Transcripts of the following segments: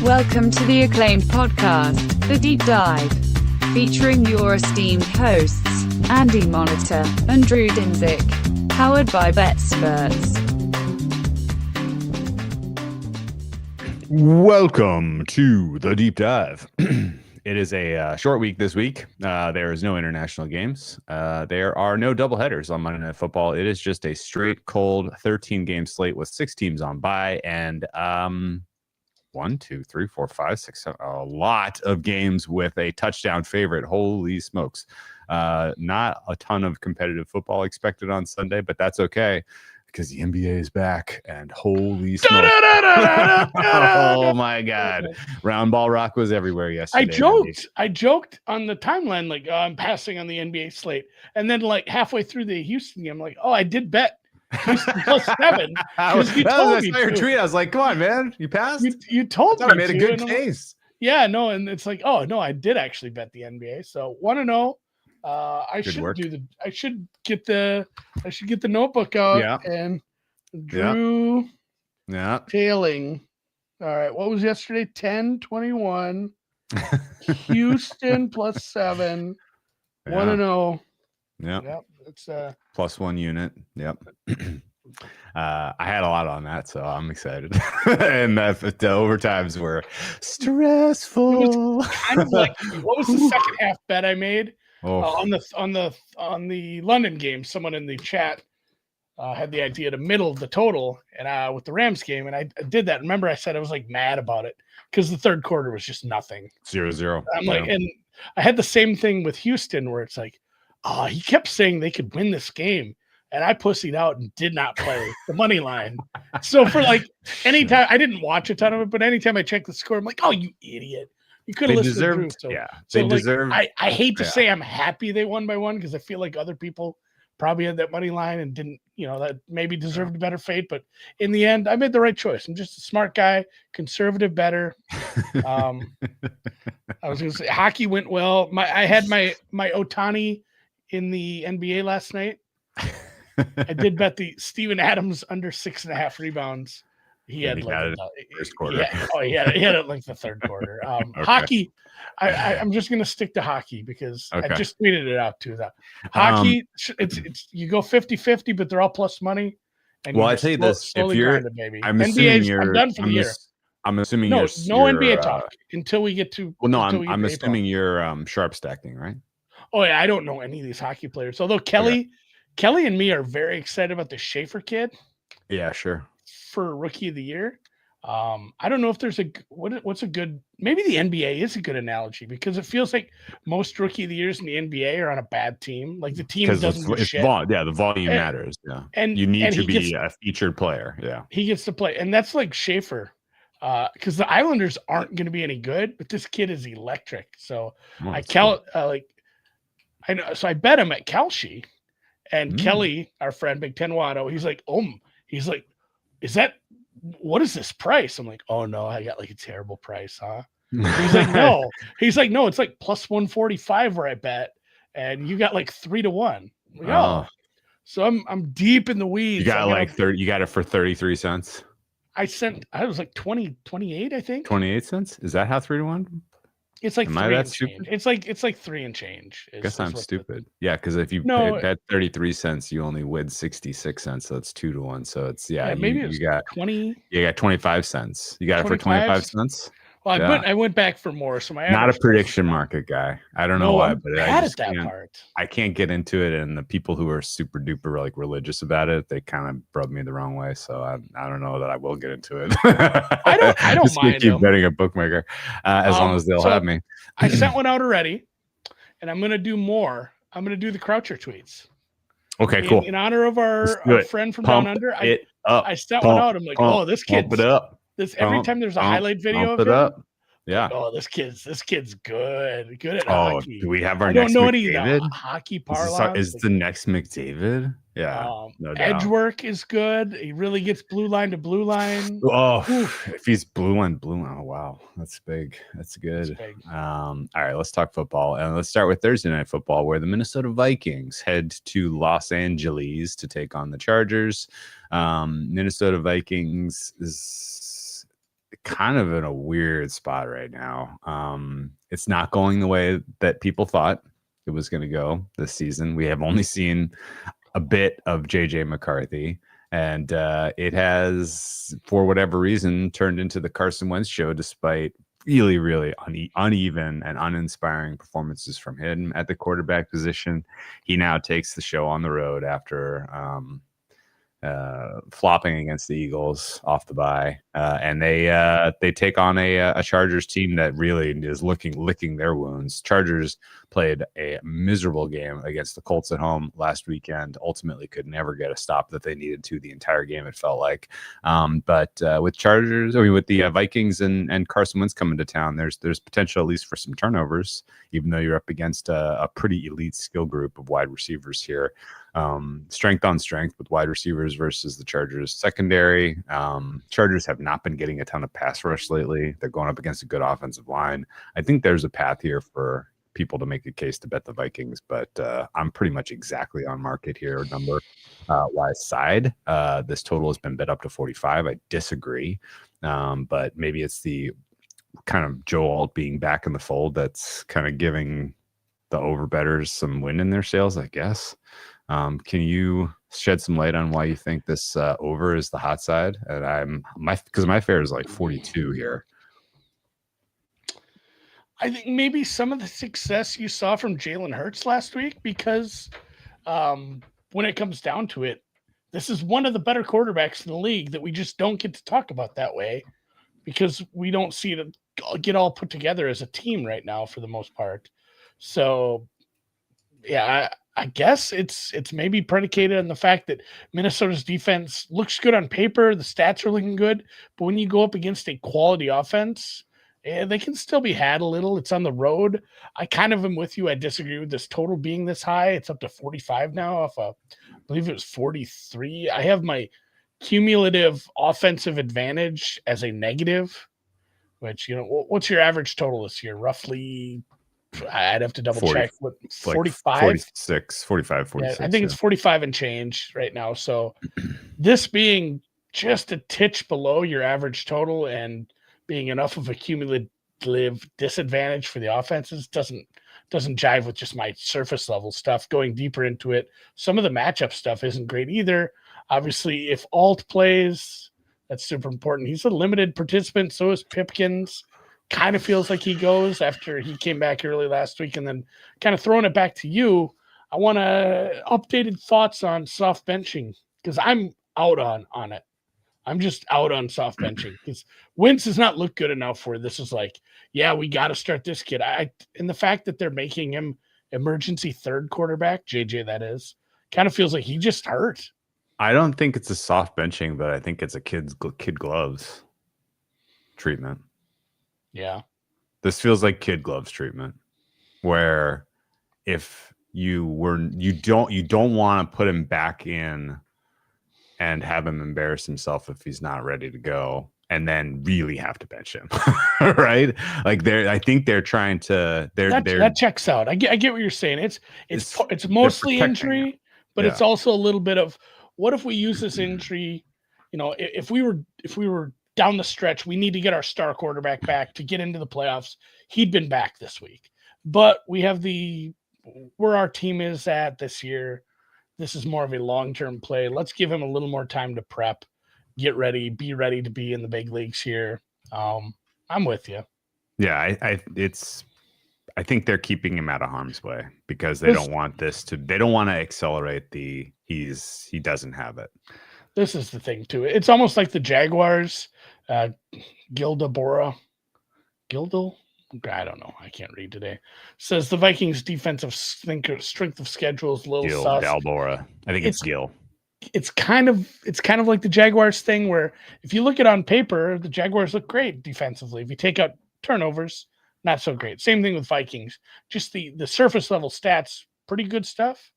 Welcome to the acclaimed podcast, The Deep Dive, featuring your esteemed hosts, Andy Monitor and Drew Dinzik, powered by BetSperts. Welcome to The Deep Dive. It is a short week this week. There is no international games. There are no doubleheaders on Monday Night Football. It is just a straight, cold 13-game slate with 6 teams on bye and 1, 2, 3, 4, 5, 6, 7, a lot of games with a touchdown favorite. Holy smokes. Not a ton of competitive football expected on Sunday, but that's okay because the NBA is back and holy smokes. Oh my God. Round ball rock was everywhere yesterday. I joked on the timeline, like, oh, I'm passing on the NBA slate. And then like halfway through the Houston game, I'm like, oh, I did bet Houston plus 7. You told me your tweet. I was like, come on, man. You passed? You told me I made a good case. Yeah, no, and it's like, oh no, I did actually bet the NBA. So 1-0. I should get the notebook out and Drew tailing. All right, what was yesterday? 10-21. Houston plus 7. 1-0. Yep. It's plus 1 unit. Yep. I had a lot on that, so I'm excited. And the overtimes were stressful. It was kind of like, what was the second half bet I made? On the London game, someone in the chat had the idea to middle the total, and with the Rams game, and I did that. Remember, I said I was like mad about it because the third quarter was just nothing. 0-0. I'm like, and I had the same thing with Houston, where it's like, he kept saying they could win this game, and I pussied out and did not play the money line. So for like anytime, I didn't watch a ton of it, but anytime I check the score, I'm like, oh, you idiot. You could have listened to Drew. So, they deserve. I hate to say I'm happy they won by 1 because I feel like other people probably had that money line and didn't, that maybe deserved a better fate. But in the end, I made the right choice. I'm just a smart guy, conservative better. I was going to say hockey went well. I had my Ohtani in the NBA last night. I did bet the Steven Adams under 6.5 rebounds. He had like first quarter. He had it like the third quarter. Okay. Hockey, I'm just gonna stick to hockey because I just tweeted it out too. That hockey, it's you go 50-50, but they're all plus money. And I tell you this: if you're, I'm assuming I'm done for the year. I'm assuming no NBA talk until we get to. Well, no, I'm assuming you're sharp stacking, right? Oh yeah, I don't know any of these hockey players. Although Kelly and me are very excited about the Schaefer kid. Yeah, sure. For rookie of the year. I don't know if there's what's a good, maybe the NBA is a good analogy because it feels like most rookie of the years in the NBA are on a bad team. Like the team doesn't do shit. The volume matters. Yeah. And you need to be a featured player. Yeah. He gets to play. And that's like Schaefer. Because the Islanders aren't going to be any good, but this kid is electric. So I bet him at Kelshi. And Kelly, our friend, Big Ten Watto, he's like, what is this price? I'm like, oh no, I got like a terrible price, huh? He's like, no. He's like, no, it's like plus 145 where I bet, and you got like 3-1. Like, oh, so I'm deep in the weeds. You got like 30. You got it for 33 cents. I was like 28, I think. 28 cents. Is that how 3-1? It's like Am I that stupid? It's like 3 and change. I guess I'm stupid. Yeah, because if you bet 33 cents, you only win 66 cents. So it's 2-1. So it's maybe you got 20. You got 25 cents. You got it for 25 cents. Well, I went back for more. So not a prediction market guy. I don't know why, but I can't get into it. And the people who are super duper like religious about it, they kind of rub me the wrong way. So I don't know that I will get into it. I don't just mind. Keep betting a bookmaker as long as they'll have me. I sent one out already, and I'm going to do more. I'm going to do the Croucher tweets. Okay, cool. In honor of our friend from Down Under, I sent one out. I'm like, this kid. Pump it up. Every time there's a highlight video of him, yeah. Oh, this kid's good at hockey. Do we have our? I don't know McDavid? any hockey parlance. Is the next McDavid? Yeah, no doubt. Edge work is good. He really gets blue line to blue line. Oh, if he's blue line, oh wow, that's big. That's good. That's big. All right, let's talk football, and let's start with Thursday Night Football, where the Minnesota Vikings head to Los Angeles to take on the Chargers. Minnesota Vikings is kind of in a weird spot right now. It's not going the way that people thought it was going to go this season. We have only seen a bit of JJ McCarthy, and it has, for whatever reason, turned into the Carson Wentz show, despite really, really uneven and uninspiring performances from him at the quarterback position. He now takes the show on the road after flopping against the Eagles off the bye, and they take on a Chargers team that really is licking their wounds. Chargers played a miserable game against the Colts at home last weekend. Ultimately, could never get a stop that they needed to the entire game, it felt like. But with with the Vikings and Carson Wentz coming to town, there's potential at least for some turnovers, even though you're up against a pretty elite skill group of wide receivers here. Strength on strength with wide receivers versus the Chargers secondary. Chargers have not been getting a ton of pass rush lately. They're going up against a good offensive line. I think there's a path here for people to make a case to bet the Vikings, but I'm pretty much exactly on market here, number wise side. This total has been bet up to 45. I disagree, but maybe it's the kind of Joe Alt being back in the fold that's kind of giving the overbetters some wind in their sails, I guess. Can you shed some light on why you think this over is the hot side? And because my fare is like 42 here. I think maybe some of the success you saw from Jalen Hurts last week, because when it comes down to it, this is one of the better quarterbacks in the league that we just don't get to talk about that way, because we don't see it get all put together as a team right now for the most part. So, yeah, I guess it's maybe predicated on the fact that Minnesota's defense looks good on paper. The stats are looking good. But when you go up against a quality offense, they can still be had a little. It's on the road. I kind of am with you. I disagree with this total being this high. It's up to 45 now off I believe it was 43. I have my cumulative offensive advantage as a negative, which, what's your average total this year? Roughly, I'd have to double 40, check. What, 45? Like 46, 45, 46. Yeah, I think it's 45 and change right now. So this being just a titch below your average total and being enough of a cumulative disadvantage for the offenses doesn't jive with just my surface level stuff. Going deeper into it, some of the matchup stuff isn't great either. Obviously, if Alt plays, that's super important. He's a limited participant, so is Pipkins. Kind of feels like he goes after he came back early last week. And then kind of throwing it back to you, I want updated thoughts on soft benching, because I'm out on it. I'm just out on soft benching because Wentz does not look good enough where this is like, yeah, we got to start this kid. And the fact that they're making him emergency third quarterback, JJ, that is, kind of feels like he just hurt. I don't think it's a soft benching, but I think it's a kid gloves treatment. Yeah. This feels like kid gloves treatment, where if you don't want to put him back in and have him embarrass himself if he's not ready to go, and then really have to bench him, right? Like I think they're trying to. That checks out. I get what you're saying. It's mostly injury, but it's also a little bit of, what if we use this injury? If we were down the stretch, we need to get our star quarterback back to get into the playoffs. He'd been back this week, but we have where our team is at this year. This is more of a long-term play. Let's give him a little more time to prep, get ready, be ready to be in the big leagues here. I'm with you. Yeah, I think they're keeping him out of harm's way because they don't want to accelerate he doesn't have it. This is the thing too. It's almost like the Jaguars, Gildel, I don't know. I can't read today. Says the Vikings defensive strength of schedule is a little sus. Dalbora. I think it's Gil. It's kind of like the Jaguars thing, where if you look at it on paper, the Jaguars look great defensively. If you take out turnovers, not so great. Same thing with Vikings. Just the surface level stats, pretty good stuff.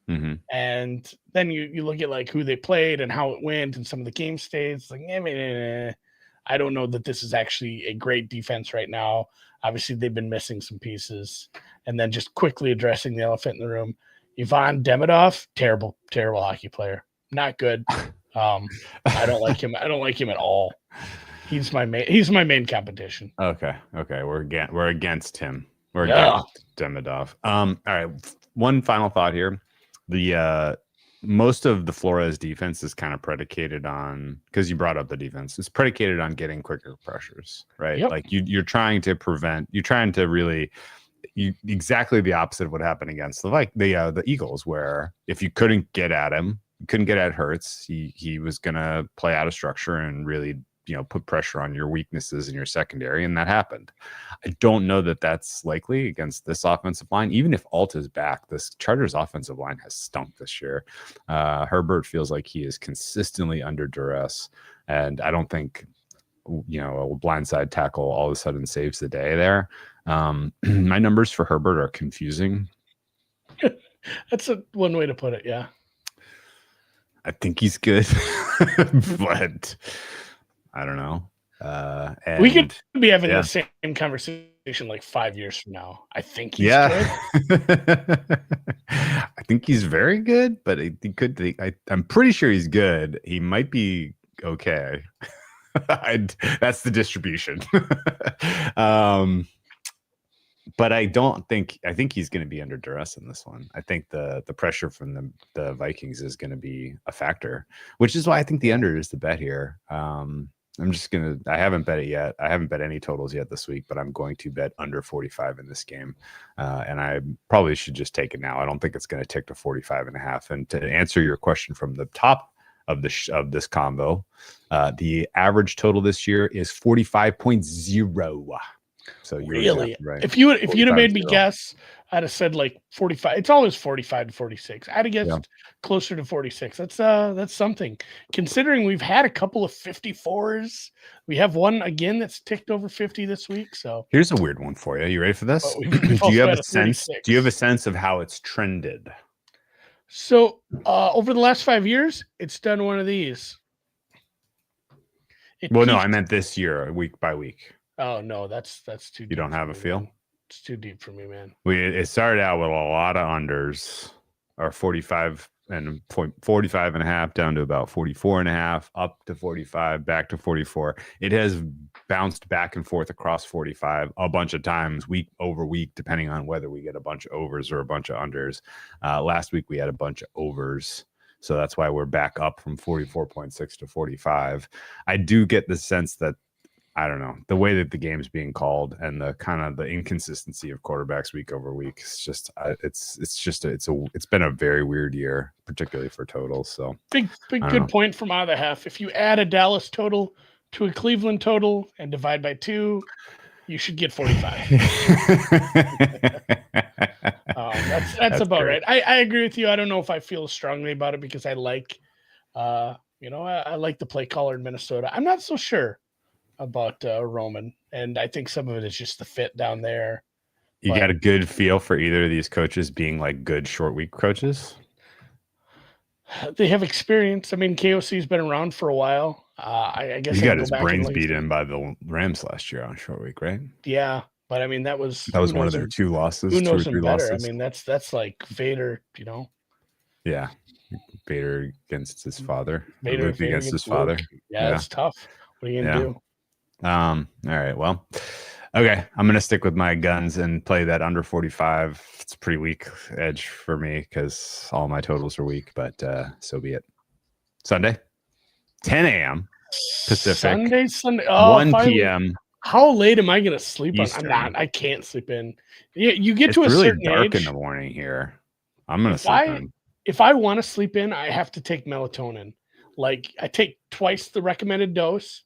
Mm-hmm. And then you look at like who they played and how it went and some of the game states. Like, I don't know that this is actually a great defense right now. Obviously, they've been missing some pieces. And then just quickly addressing the elephant in the room, Ivan Demidov, terrible hockey player. Not good. I don't like him. I don't like him at all. He's my main competition. Okay. We're against him. We're Yeah. against Demidov. All right. One final thought here. The most of the Flores defense is kind of predicated on, because you brought up the defense, it's predicated on getting quicker pressures, right? Yep. Like you're trying to really exactly the opposite of what happened against the Eagles, where if you couldn't get at him, you couldn't get at Hurts, he was gonna play out of structure and really put pressure on your weaknesses in your secondary, and that happened. I don't know that that's likely against this offensive line. Even if Alt is back, this Chargers offensive line has stunk this year. Herbert feels like he is consistently under duress, and I don't think a blindside tackle all of a sudden saves the day there. My numbers for Herbert are confusing. That's one way to put it. Yeah. I think he's good, but I don't know. We could be having the same conversation like 5 years from now. I think he's good. I think he's very good, but he could. I'm pretty sure he's good. He might be okay. That's the distribution. But I think he's going to be under duress in this one. I think the pressure from the Vikings is going to be a factor, which is why I think the under is the bet here. I haven't bet it yet. I haven't bet any totals yet this week, but I'm going to bet under 45 in this game. And I probably should just take it now. I don't think it's going to tick to 45.5. And to answer your question from the top of this combo, the average total this year is 45.0. So really, right. If you'd have made me guess, I'd have said like 45. It's always 45 to 46. I'd have guessed closer to 46. That's something. Considering we've had a couple of 54s, we have one again that's ticked over 50 this week. So here's a weird one for you. You ready for this? Do you have a sense? Do you have a sense of how it's trended? So over the last 5 years, it's done one of these. No, I meant this year, week by week. Oh no, that's too deep. You don't have a feel? It's too deep for me, man. It started out with a lot of unders, or 45.5 down to about 44.5, up to 45, back to 44. It has bounced back and forth across 45 a bunch of times, week over week, depending on whether we get a bunch of overs or a bunch of unders. Last week we had a bunch of overs, so that's why we're back up from 44.6 to 45. I do get the sense that, I don't know, the way that the game's being called and the kind of the inconsistency of quarterbacks week over week. It's just, it's been a very weird year, particularly for totals. So big good point from out of the half. If you add a Dallas total to a Cleveland total and divide by 2, you should get 45. That's about great. right. I agree with you. I don't know if I feel strongly about it because I like, I like the play caller in Minnesota. I'm not so sure about Roman, and I think some of it is just the fit down there. You got a good feel for either of these coaches being like good short week coaches? They have experience. I mean, KOC's been around for a while. I guess he got his brains beat in by the Rams last year on short week, right? Yeah, but I mean that was one of their 2 losses. Who knows 2 or 3 him better? losses. I mean that's like Vader, Yeah, Vader against his father. Vader against his father. Yeah, it's tough. What are you gonna do? All right. Well, okay. I'm gonna stick with my guns and play that under 45. It's a pretty weak edge for me because all my totals are weak, but so be it. Sunday, 10 a.m. Pacific. Sunday. 1 p.m. How late am I gonna sleep Eastern. I can't sleep in. You get It's to a really certain dark age in the morning here. I'm gonna sleep in. If I want to sleep in, I have to take melatonin. Like I take twice the recommended dose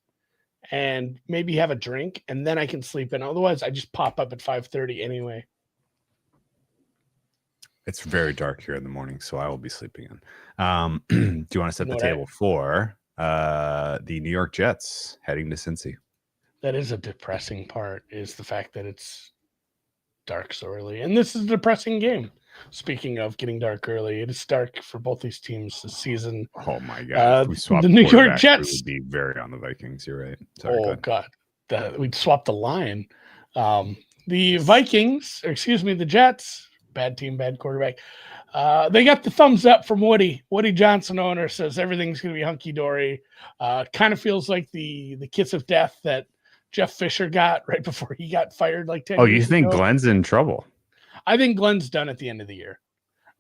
and maybe have a drink, and then I can sleep in. Otherwise, I just pop up at 5:30 anyway. It's very dark here in the morning, so I will be sleeping in. Do you want to set the table for the New York Jets heading to Cincy? That is a depressing part, is the fact that it's dark so early. And this is a depressing game. Speaking of getting dark early, it is dark for both these teams this season. Oh my God! If we swapped the New York Jets would be very on the Vikings. You're right. Sorry, God, we'd swap the line. The Vikings, or excuse me, the Jets bad team, bad quarterback. They got the thumbs up from Woody. Woody Johnson, owner, says everything's going to be hunky-dory. Kind of feels like the kiss of death that Jeff Fisher got right before he got fired like 10 Oh, years you think ago. Glenn's in trouble? I think Glenn's done at the end of the year.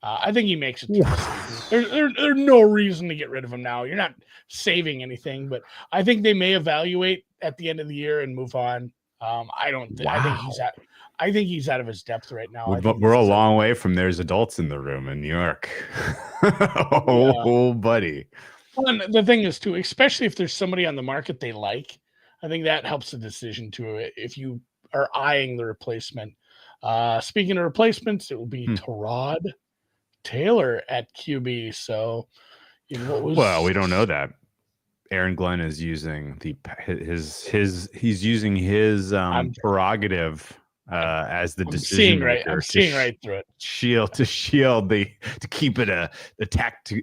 I think he makes it through the season. There's no reason to get rid of him now. You're not saving anything, but I think they may evaluate at the end of the year and move on. I don't. Wow. I think he's out of his depth right now. We're a long way from there's adults in the room in New York. Oh, buddy. Well, and the thing is too, especially if there's somebody on the market they like, I think that helps the decision too. If you are eyeing the replacement. Speaking of replacements, it will be Tyrod Taylor at QB. So, well, we don't know that. Aaron Glenn is using he's using his prerogative as the decision maker. I'm seeing right through it. To keep it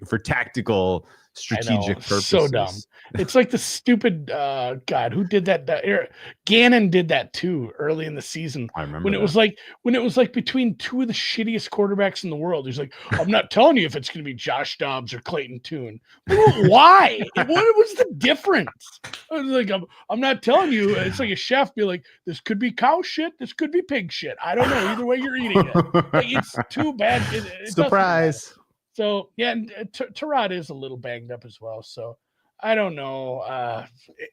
for tactical strategic purposes. So dumb. It's like the stupid God, who did that? Gannon did that too early in the season. I remember when it was like between two of the shittiest quarterbacks in the world. He's like, I'm not telling you if it's going to be Josh Dobbs or Clayton Tune. Well, why? What was the difference? I was like, I'm not telling you. It's like a chef be like, this could be cow shit. This could be pig shit. I don't know. Either way, you're eating it. Like, it's too bad. Surprise. So yeah, and Tyrod is a little banged up as well. So I don't know.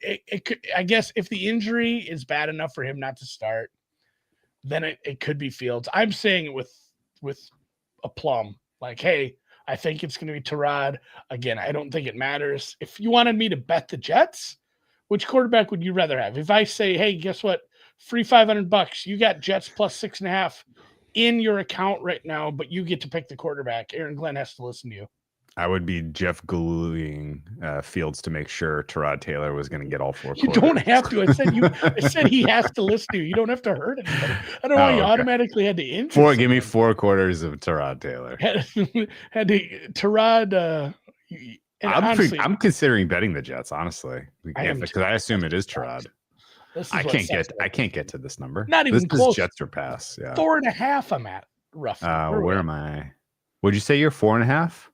It could, I guess, if the injury is bad enough for him not to start, then it could be Fields. I'm saying it with a plum. Like, hey, I think it's going to be Tyrod. Again, I don't think it matters. If you wanted me to bet the Jets, which quarterback would you rather have? If I say, hey, guess what? Free $500. You got Jets plus 6.5 in your account right now, but you get to pick the quarterback. Aaron Glenn has to listen to you. I would be Jeff gluing Fields to make sure Tyrod Taylor was going to get all four. You don't have to. I said he has to listen to you. You don't have to hurt anybody. I don't know why you automatically had to injure. Give me 4 quarters of Tyrod Taylor. had to Tyrod. I'm considering betting the Jets, honestly, because I assume it is Tyrod. I can't get to this number. Not even close. Jets or pass. Yeah, 4.5. I'm at roughly. Where am I? Would you say you're 4.5?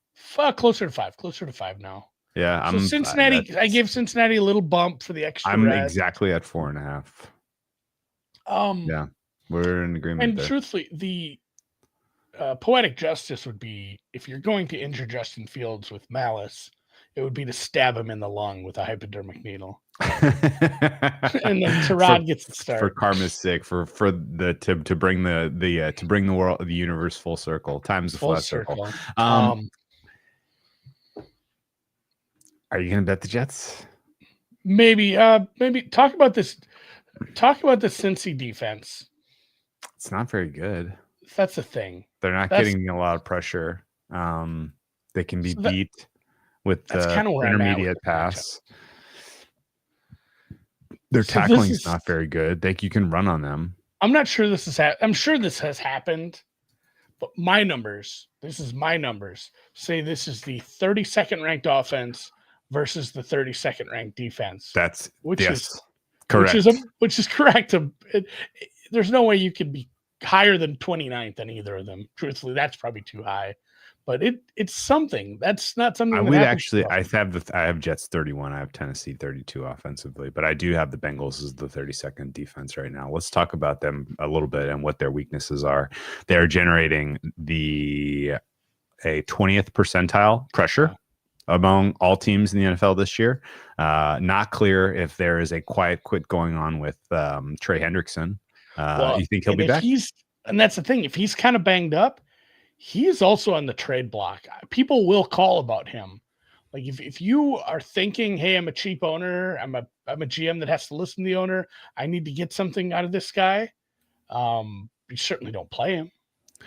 Closer to 5. Closer to 5 now. Yeah, so Cincinnati. I gave Cincinnati a little bump for the extra. I'm exactly at 4.5. Yeah, we're in agreement. And truthfully, the poetic justice would be, if you're going to injure Justin Fields with malice, it would be to stab him in the lung with a hypodermic needle. And then Tyrod gets the start for karma's sake, to bring the world, the universe full circle, times the flat circle. Are you gonna bet the Jets? Maybe talk about this. Talk about the Cincy defense. It's not very good. That's the thing. They're not getting a lot of pressure. They can be beat with the intermediate pass. Their tackling is not very good. You can run on them. I'm not sure this is. I'm sure this has happened, but my numbers. This is my numbers. Say this is the 32nd ranked offense versus the 32nd ranked defense. That's is correct. Which is correct. There's no way you could be higher than 29th on either of them. Truthfully, that's probably too high. But it's something. That's not something. I have Jets 31. I have Tennessee 32 offensively, but I do have the Bengals as the 32nd defense right now. Let's talk about them a little bit and what their weaknesses are. They're generating a 20th percentile pressure among all teams in the NFL this year. Not clear if there is a quiet quit going on with Trey Hendrickson. You think he'll be back? And that's the thing. If he's kind of banged up, he is also on the trade block. People will call about him. Like if you are thinking, hey, I'm a cheap owner, I'm a GM that has to listen to the owner, I need to get something out of this guy. You certainly don't play him.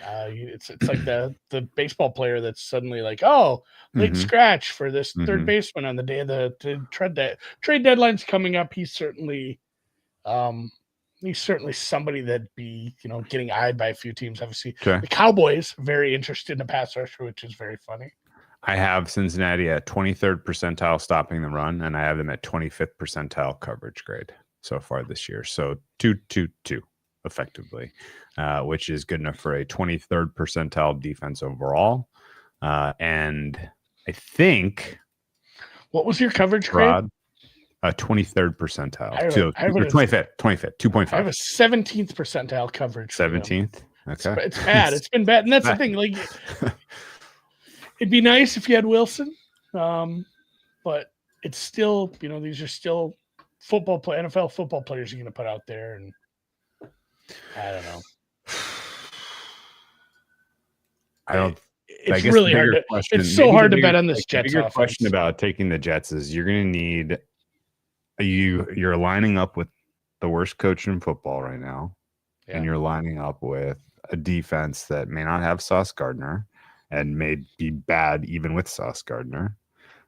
It's like the baseball player that's suddenly like, oh, big scratch for this third baseman on the day of the trade deadline's coming up. He's certainly somebody that'd be, getting eyed by a few teams. Obviously, The Cowboys very interested in a pass rusher, which is very funny. I have Cincinnati at 23rd percentile stopping the run, and I have them at 25th percentile coverage grade so far this year. So 2-2-2. effectively, which is good enough for a 23rd percentile defense overall. And I think what was your coverage grade? Rod, 23rd percentile. I have a 25th, 2.5. I have a 17th percentile coverage. 17th. Okay. It's bad. It's been bad. And that's the thing. Like, it'd be nice if you had Wilson. But it's still, these are still NFL football players you're going to put out there. And I don't know. It's really hard. It's so hard to bet on this Jets offense. The question about taking the Jets is you're going to need you're lining up with the worst coach in football right now, and you're lining up with a defense that may not have Sauce Gardner and may be bad even with Sauce Gardner.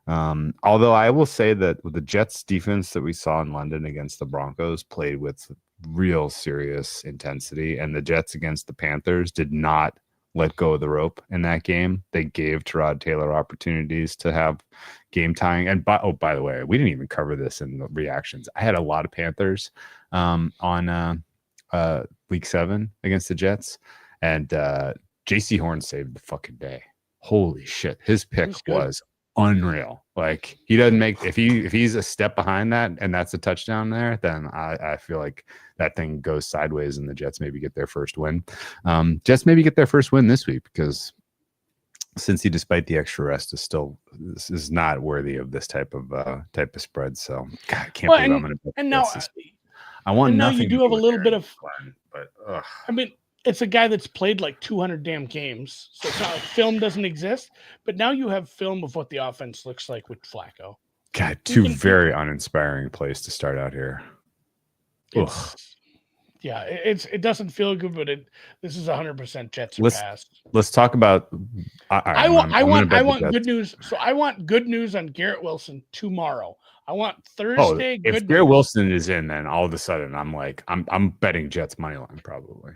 Although I will say that the Jets defense that we saw in London against the Broncos played with real serious intensity, and the Jets against the Panthers did not let go of the rope in that game. They gave Tyrod Taylor opportunities to have game tying. And by the way, we didn't even cover this in the reactions. I had a lot of Panthers on week 7 against the Jets, and JC Horn saved the fucking day. Holy shit. His pick was unreal. Like, he doesn't make, if he's a step behind that and that's a touchdown there, then I feel like that thing goes sideways and the Jets maybe get their first win. Jets maybe get their first win this week, because Cincy, despite the extra rest, this is not worthy of this type of spread. So God, I can't believe I'm going to. And now I want nothing. Now you do have a little bit of, but I mean, it's a guy that's played like 200 damn games, so it's not like film doesn't exist. But now you have film of what the offense looks like with Flacco. God, two very uninspiring plays to start out here. Yeah, it doesn't feel good, but this is 100% Jets pass. Let's talk about. I want good news. So I want good news on Garrett Wilson tomorrow. I want Thursday. If Garrett Wilson is in, then all of a sudden I'm betting Jets money line probably.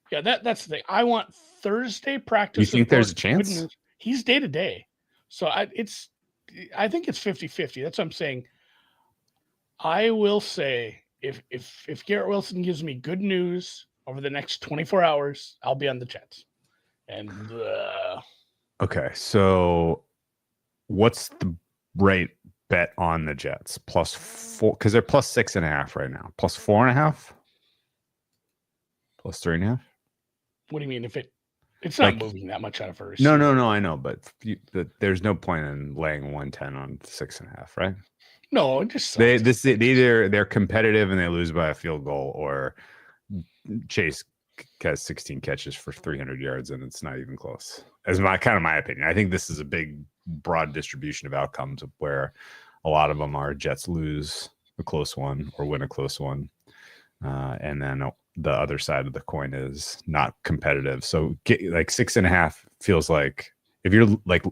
Yeah, that's the thing. I want Thursday practice. You think there's a chance? He's day to day, so I think it's 50-50. That's what I'm saying. I will say if Garrett Wilson gives me good news over the next 24 hours, I'll be on the Jets. And okay, so what's the right bet on the Jets? +4, because they're +6.5 right now. +4.5, +3.5. What do you mean? If it's not moving that much out of first? No, I know, but there's no point in laying 110 on 6.5, right? No, it just they're competitive and they lose by a field goal, or Chase has 16 catches for 300 yards and it's not even close. As my opinion, I think this is a big, broad distribution of outcomes where a lot of them are Jets lose a close one or win a close one, and then the other side of the coin is not competitive. So get 6.5 feels like, if you're like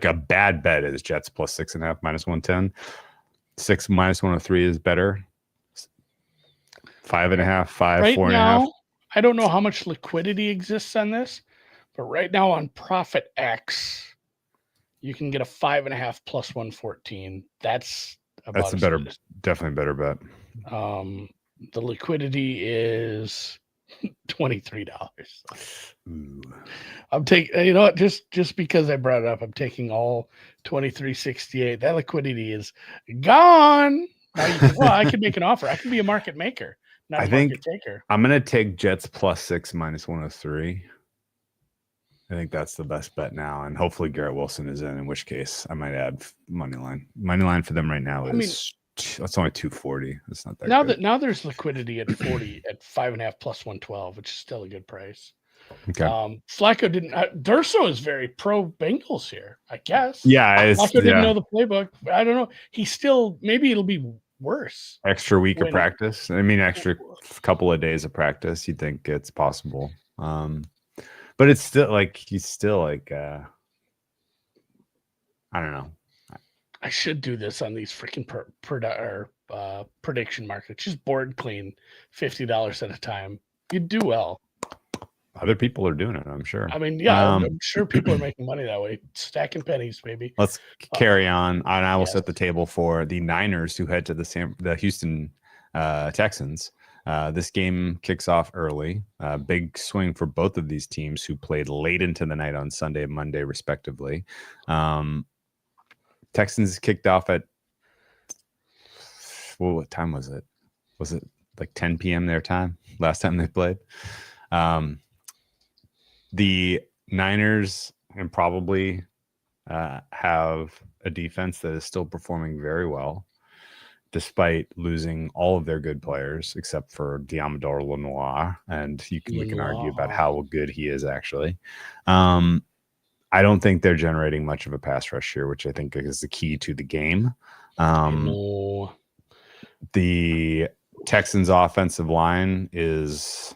a bad bet is Jets +6.5 -110. 6 -103 is better. 5.5, 5, right 4.5. Now, I don't know how much liquidity exists on this, but right now on Profit X, you can get a 5.5 +114. That's definitely a better bet. The liquidity is $23. Ooh. I'm taking, you know what, just because I brought it up, I'm taking all 23.68. That liquidity is gone. Now I could make an offer. I can be a market maker, not a market taker. I'm going to take Jets +6 -103. I think that's the best bet now, and hopefully Garrett Wilson is in which case I might add money line. Money line for them right now is it's only 240. It's not that good. Now there's liquidity at 40 at 5.5 +112, which is still a good price. Okay. Flacco didn't. Durso is very pro Bengals here, I guess. Yeah, Flacco didn't know the playbook. I don't know. He's still, maybe it'll be worse. Extra week of practice. I mean, extra couple of days of practice. You think it's possible, but it's still he's still I don't know. I should do this on these freaking prediction markets. Just board clean $50 at a time. You'd do well. Other people are doing it, I'm sure. I mean, yeah, I'm sure people are making money that way. Stacking pennies, baby. Let's carry on. And I will set the table for the Niners, who head to the Houston Texans. This game kicks off early. Big swing for both of these teams who played late into the night on Sunday and Monday, respectively. Texans kicked off at, well, what time was it? Was it like 10 p.m. their time last time they played? The Niners and probably have a defense that is still performing very well, despite losing all of their good players except for Diamador Lenoir. And we can argue about how good he is actually. I don't think they're generating much of a pass rush here, which I think is the key to the game. The Texans offensive line is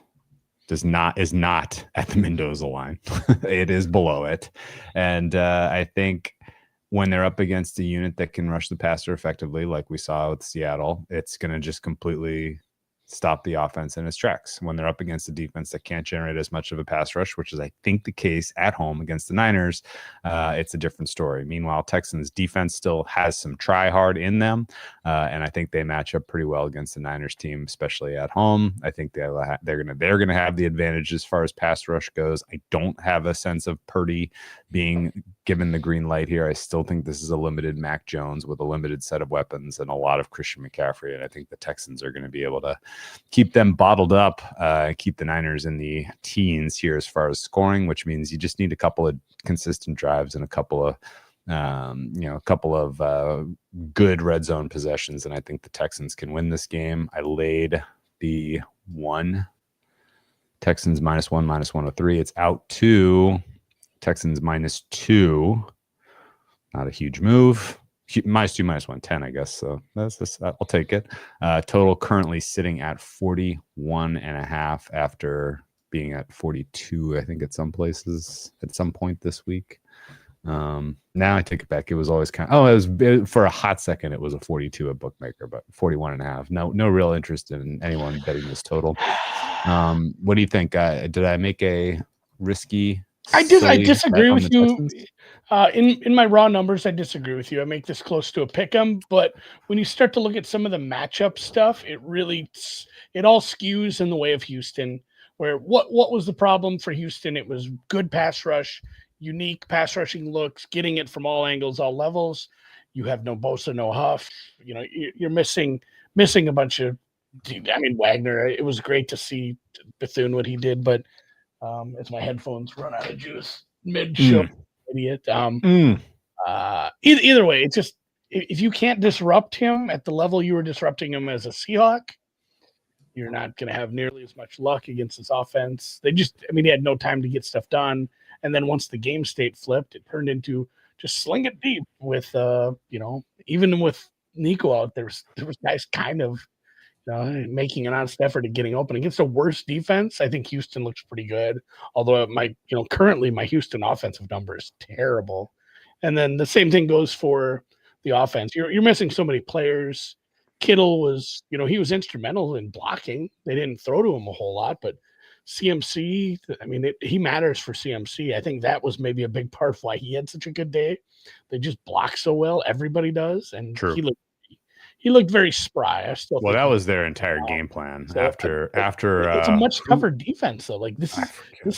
not at the Mendoza line. It is below it. And I think when they're up against a unit that can rush the passer effectively, like we saw with Seattle, it's going to just completely stop the offense in its tracks. When they're up against a defense that can't generate as much of a pass rush, which is, I think, the case at home against the Niners, it's a different story. Meanwhile, Texans defense still has some try hard in them, and I think they match up pretty well against the Niners team, especially at home. I think they're gonna have the advantage as far as pass rush goes. I don't have a sense of Purdy being given the green light here. I still think this is a limited Mac Jones with a limited set of weapons and a lot of Christian McCaffrey, and I think the Texans are going to be able to keep them bottled up, keep the Niners in the teens here as far as scoring, which means you just need a couple of consistent drives and a couple of good red zone possessions, and I think the Texans can win this game. I laid the Texans -1, -103. It's out to Texans -2. Not a huge move. -2, -110, I guess. So that's just, I'll take it. Total currently sitting at 41.5 after being at 42, I think, at some places at some point this week. Now I take it back. It was always for a hot second, it was a 42 at Bookmaker, but 41.5. No real interest in anyone betting this total. What do you think? Did I make a risky? I disagree with you. In my raw numbers, I disagree with you. I make this close to a pick 'em, but when you start to look at some of the matchup stuff, it all skews in the way of Houston. Where what was the problem for Houston? It was good pass rush, unique pass rushing looks, getting it from all angles, all levels. You have no Bosa, no Huff. You know, you're missing a bunch of. I mean, Wagner. It was great to see Bethune what he did, but. As my headphones run out of juice mid-show, idiot. Either way, it's just if you can't disrupt him at the level you were disrupting him as a Seahawk, you're not going to have nearly as much luck against this offense. They had no time to get stuff done, and then once the game state flipped, it turned into just sling it deep with even with Nico out there was guys kind of. Making an honest effort at getting open against a worse defense. I think Houston looks pretty good. Although currently my Houston offensive number is terrible. And then the same thing goes for the offense. You're missing so many players. Kittle was, he was instrumental in blocking. They didn't throw to him a whole lot, but CMC, he matters for CMC. I think that was maybe a big part of why he had such a good day. They just block so well. Everybody does. And True. He looked very spry. That was their entire game plan. So after it's a much tougher defense though. Like this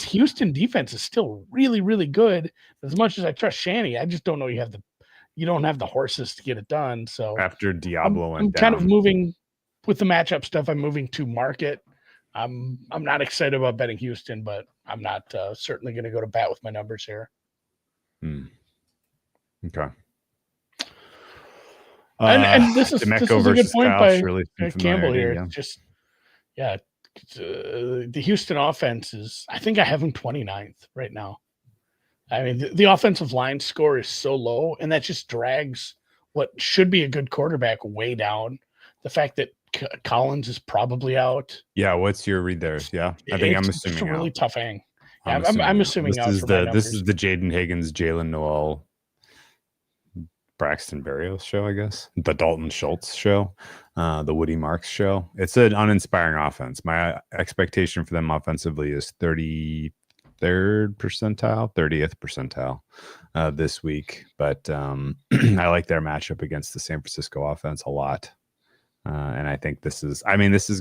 Houston defense is still really, really good. As much as I trust Shanny, I just don't know you don't have the horses to get it done. So after Diablo I'm kind of moving with the matchup stuff. I'm moving to market. I'm not excited about betting Houston, but I'm not certainly going to go to bat with my numbers here. Okay. And this is a good point by Campbell here. Yeah. Just the Houston offense is. I think I have them 29th right now. I mean, the offensive line score is so low, and that just drags what should be a good quarterback way down. The fact that Collins is probably out. Yeah, what's your read there? Yeah, I think I'm assuming it's a really tough hang. I'm assuming out. This is the Jaden Higgins, Jalen Noel, Braxton Berrios show, I guess. The Dalton Schultz show, the Woody Marks show. It's an uninspiring offense. My expectation for them offensively is 33rd percentile, 30th percentile this week. But I like their matchup against the San Francisco offense a lot. And I think this is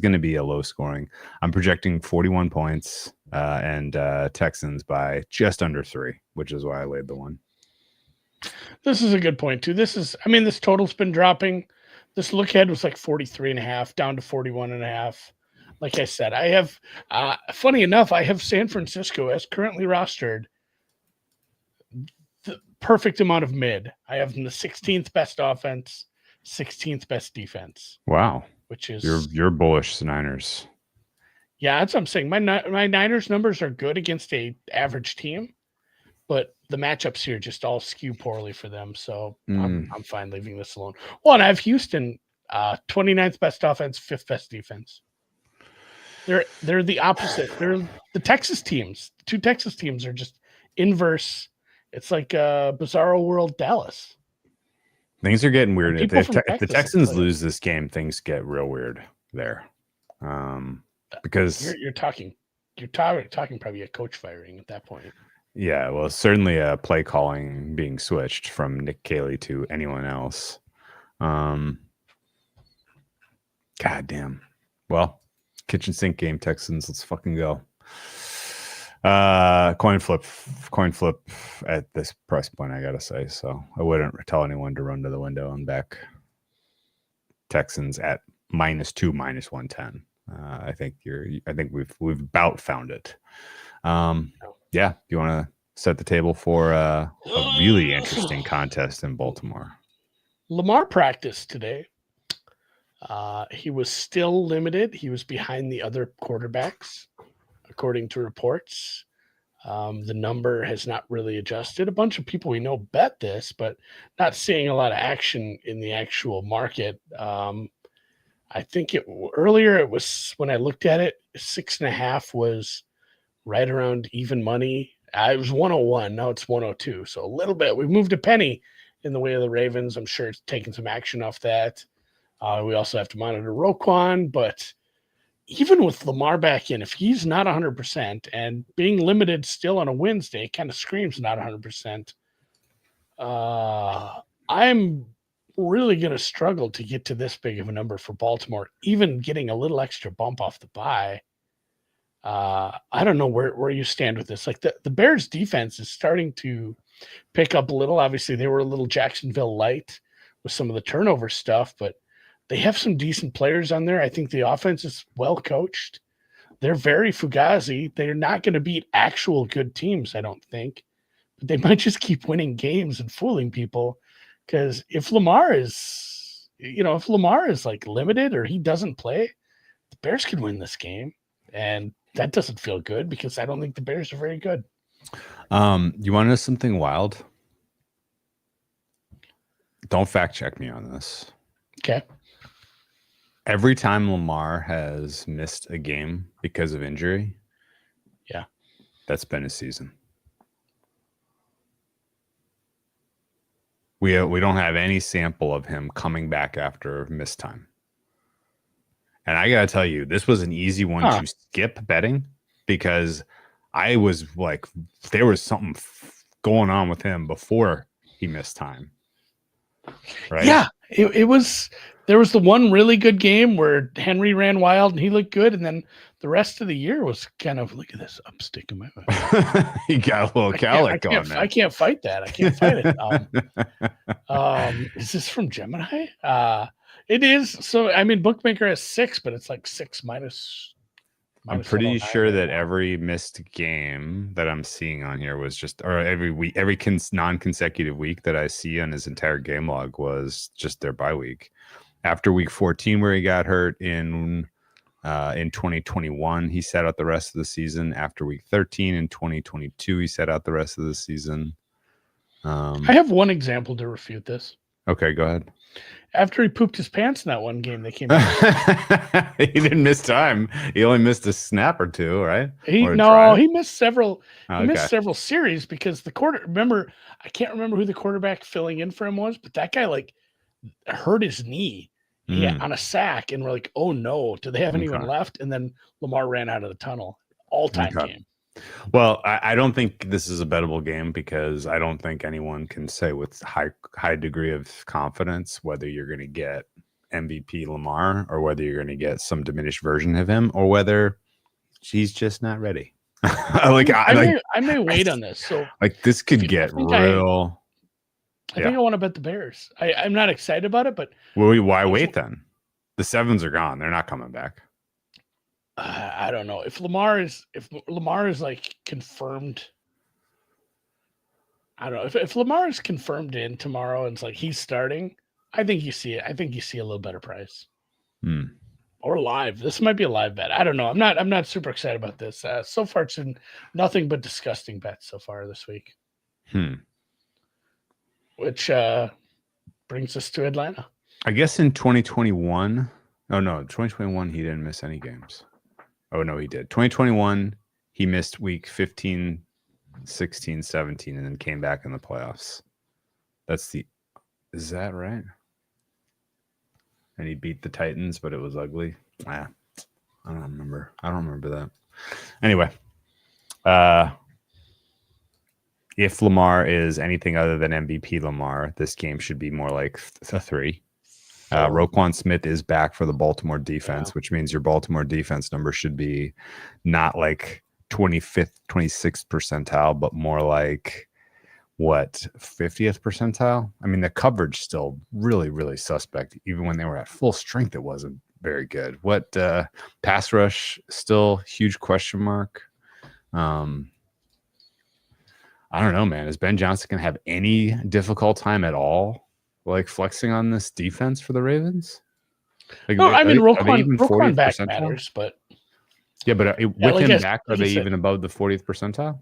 going to be a low scoring. I'm projecting 41 points and Texans by just under 3, which is why I laid the one. This is a good point too. This total's been dropping. This look ahead was like 43.5 down to 41.5. Like I said, I have, funny enough, I have San Francisco as currently rostered the perfect amount of mid. I have them the 16th best offense, 16th best defense. Wow. Which is you're bullish, Niners. Yeah, that's what I'm saying. My Niners numbers are good against a average team, but the matchups here just all skew poorly for them. So I'm fine leaving this alone. Well, and I have Houston 29th best offense, 5th best defense. They're the opposite. They're the Texas teams. The 2 Texas teams are just inverse. It's like Bizarro World Dallas. Things are getting weird. If the Texans lose this game, things get real weird there. Because you're talking probably a coach firing at that point. Yeah, well, certainly a play calling being switched from Nick Caley to anyone else. God damn. Well, kitchen sink game, Texans. Let's fucking go. Coin flip at this price point, I gotta say. So I wouldn't tell anyone to run to the window and back Texans at -2, -110. I think we've about found it. Yeah, you want to set the table for a really interesting contest in Baltimore. Lamar practiced today. He was still limited. He was behind the other quarterbacks, according to reports. The number has not really adjusted. A bunch of people we know bet this, but not seeing a lot of action in the actual market. I think earlier it was when I looked at it, 6.5 was right around even money. It was 101. Now it's 102. So a little bit. We've moved a penny in the way of the Ravens. I'm sure it's taking some action off that. We also have to monitor Roquan, but even with Lamar back in, if he's not 100% and being limited still on a Wednesday, kind of screams not 100%. I'm really going to struggle to get to this big of a number for Baltimore, even getting a little extra bump off the bye. I don't know where you stand with this. Like the Bears defense is starting to pick up a little. Obviously, they were a little Jacksonville light with some of the turnover stuff, but they have some decent players on there. I think the offense is well coached. They're very fugazi. They're not going to beat actual good teams, I don't think. But they might just keep winning games and fooling people. Because if Lamar is like limited or he doesn't play, the Bears could win this game. And that doesn't feel good because I don't think the Bears are very good. You want to know something wild? Don't fact check me on this. Okay. Every time Lamar has missed a game because of injury, yeah, that's been a season. We don't have any sample of him coming back after missed time. And I got to tell you, this was an easy one to skip betting because I was like, there was something going on with him before he missed time. Right? Yeah, it was. There was the one really good game where Henry ran wild and he looked good. And then the rest of the year was kind of, look at this, I'm sticking my way. You got a little cowlick going, man. I can't fight that. I can't fight it. Is this from Gemini? It is. So, I mean, Bookmaker has 6, but it's like 6 minus. I'm pretty sure that every missed game that I'm seeing on here was just, or every week, every non-consecutive week that I see on his entire game log was just their bye week. After week 14, where he got hurt in 2021, he sat out the rest of the season. After week 13 in 2022, he sat out the rest of the season. I have one example to refute this. Okay, go ahead. After he pooped his pants in that one game, they came back. He didn't miss time. He only missed a snap or two, right? He missed several. He missed several series because I can't remember who the quarterback filling in for him was, but that guy like hurt his knee on a sack, and we're like, oh no, do they have anyone left? And then Lamar ran out of the tunnel. All-time game. Well, I don't think this is a bettable game because I don't think anyone can say with high degree of confidence whether you're going to get MVP Lamar or whether you're going to get some diminished version of him or whether she's just not ready. I may wait on this. So like this could get real. I think I want to bet the Bears. I'm not excited about it, but why wait then? The 7s are gone. They're not coming back. I don't know if Lamar is like confirmed. I don't know if Lamar is confirmed in tomorrow and it's like he's starting. I think you see it. I think you see a little better price. Or live. This might be a live bet. I don't know. I'm not super excited about this. So far, it's been nothing but disgusting bets so far this week. Which brings us to Atlanta. I guess in 2021. Oh no, 2021 he didn't miss any games. Oh no, he did. 2021 he missed week 15, 16, 17, and then came back in the playoffs. Is that right? And he beat the Titans, but it was ugly. I don't remember. I don't remember that. Anyway, if Lamar is anything other than MVP Lamar, this game should be more like a 3. Roquan Smith is back for the Baltimore defense, which means your Baltimore defense number should be not like 25th, 26th percentile, but more like 50th percentile. I mean, the coverage still really, really suspect. Even when they were at full strength, it wasn't very good. Pass rush still huge question mark. I don't know, man. Is Ben Johnson gonna have any difficult time at all, like flexing on this defense for the Ravens? Like, no, I mean Roquan back matters, but yeah, but with him back, are they even above the 40th percentile?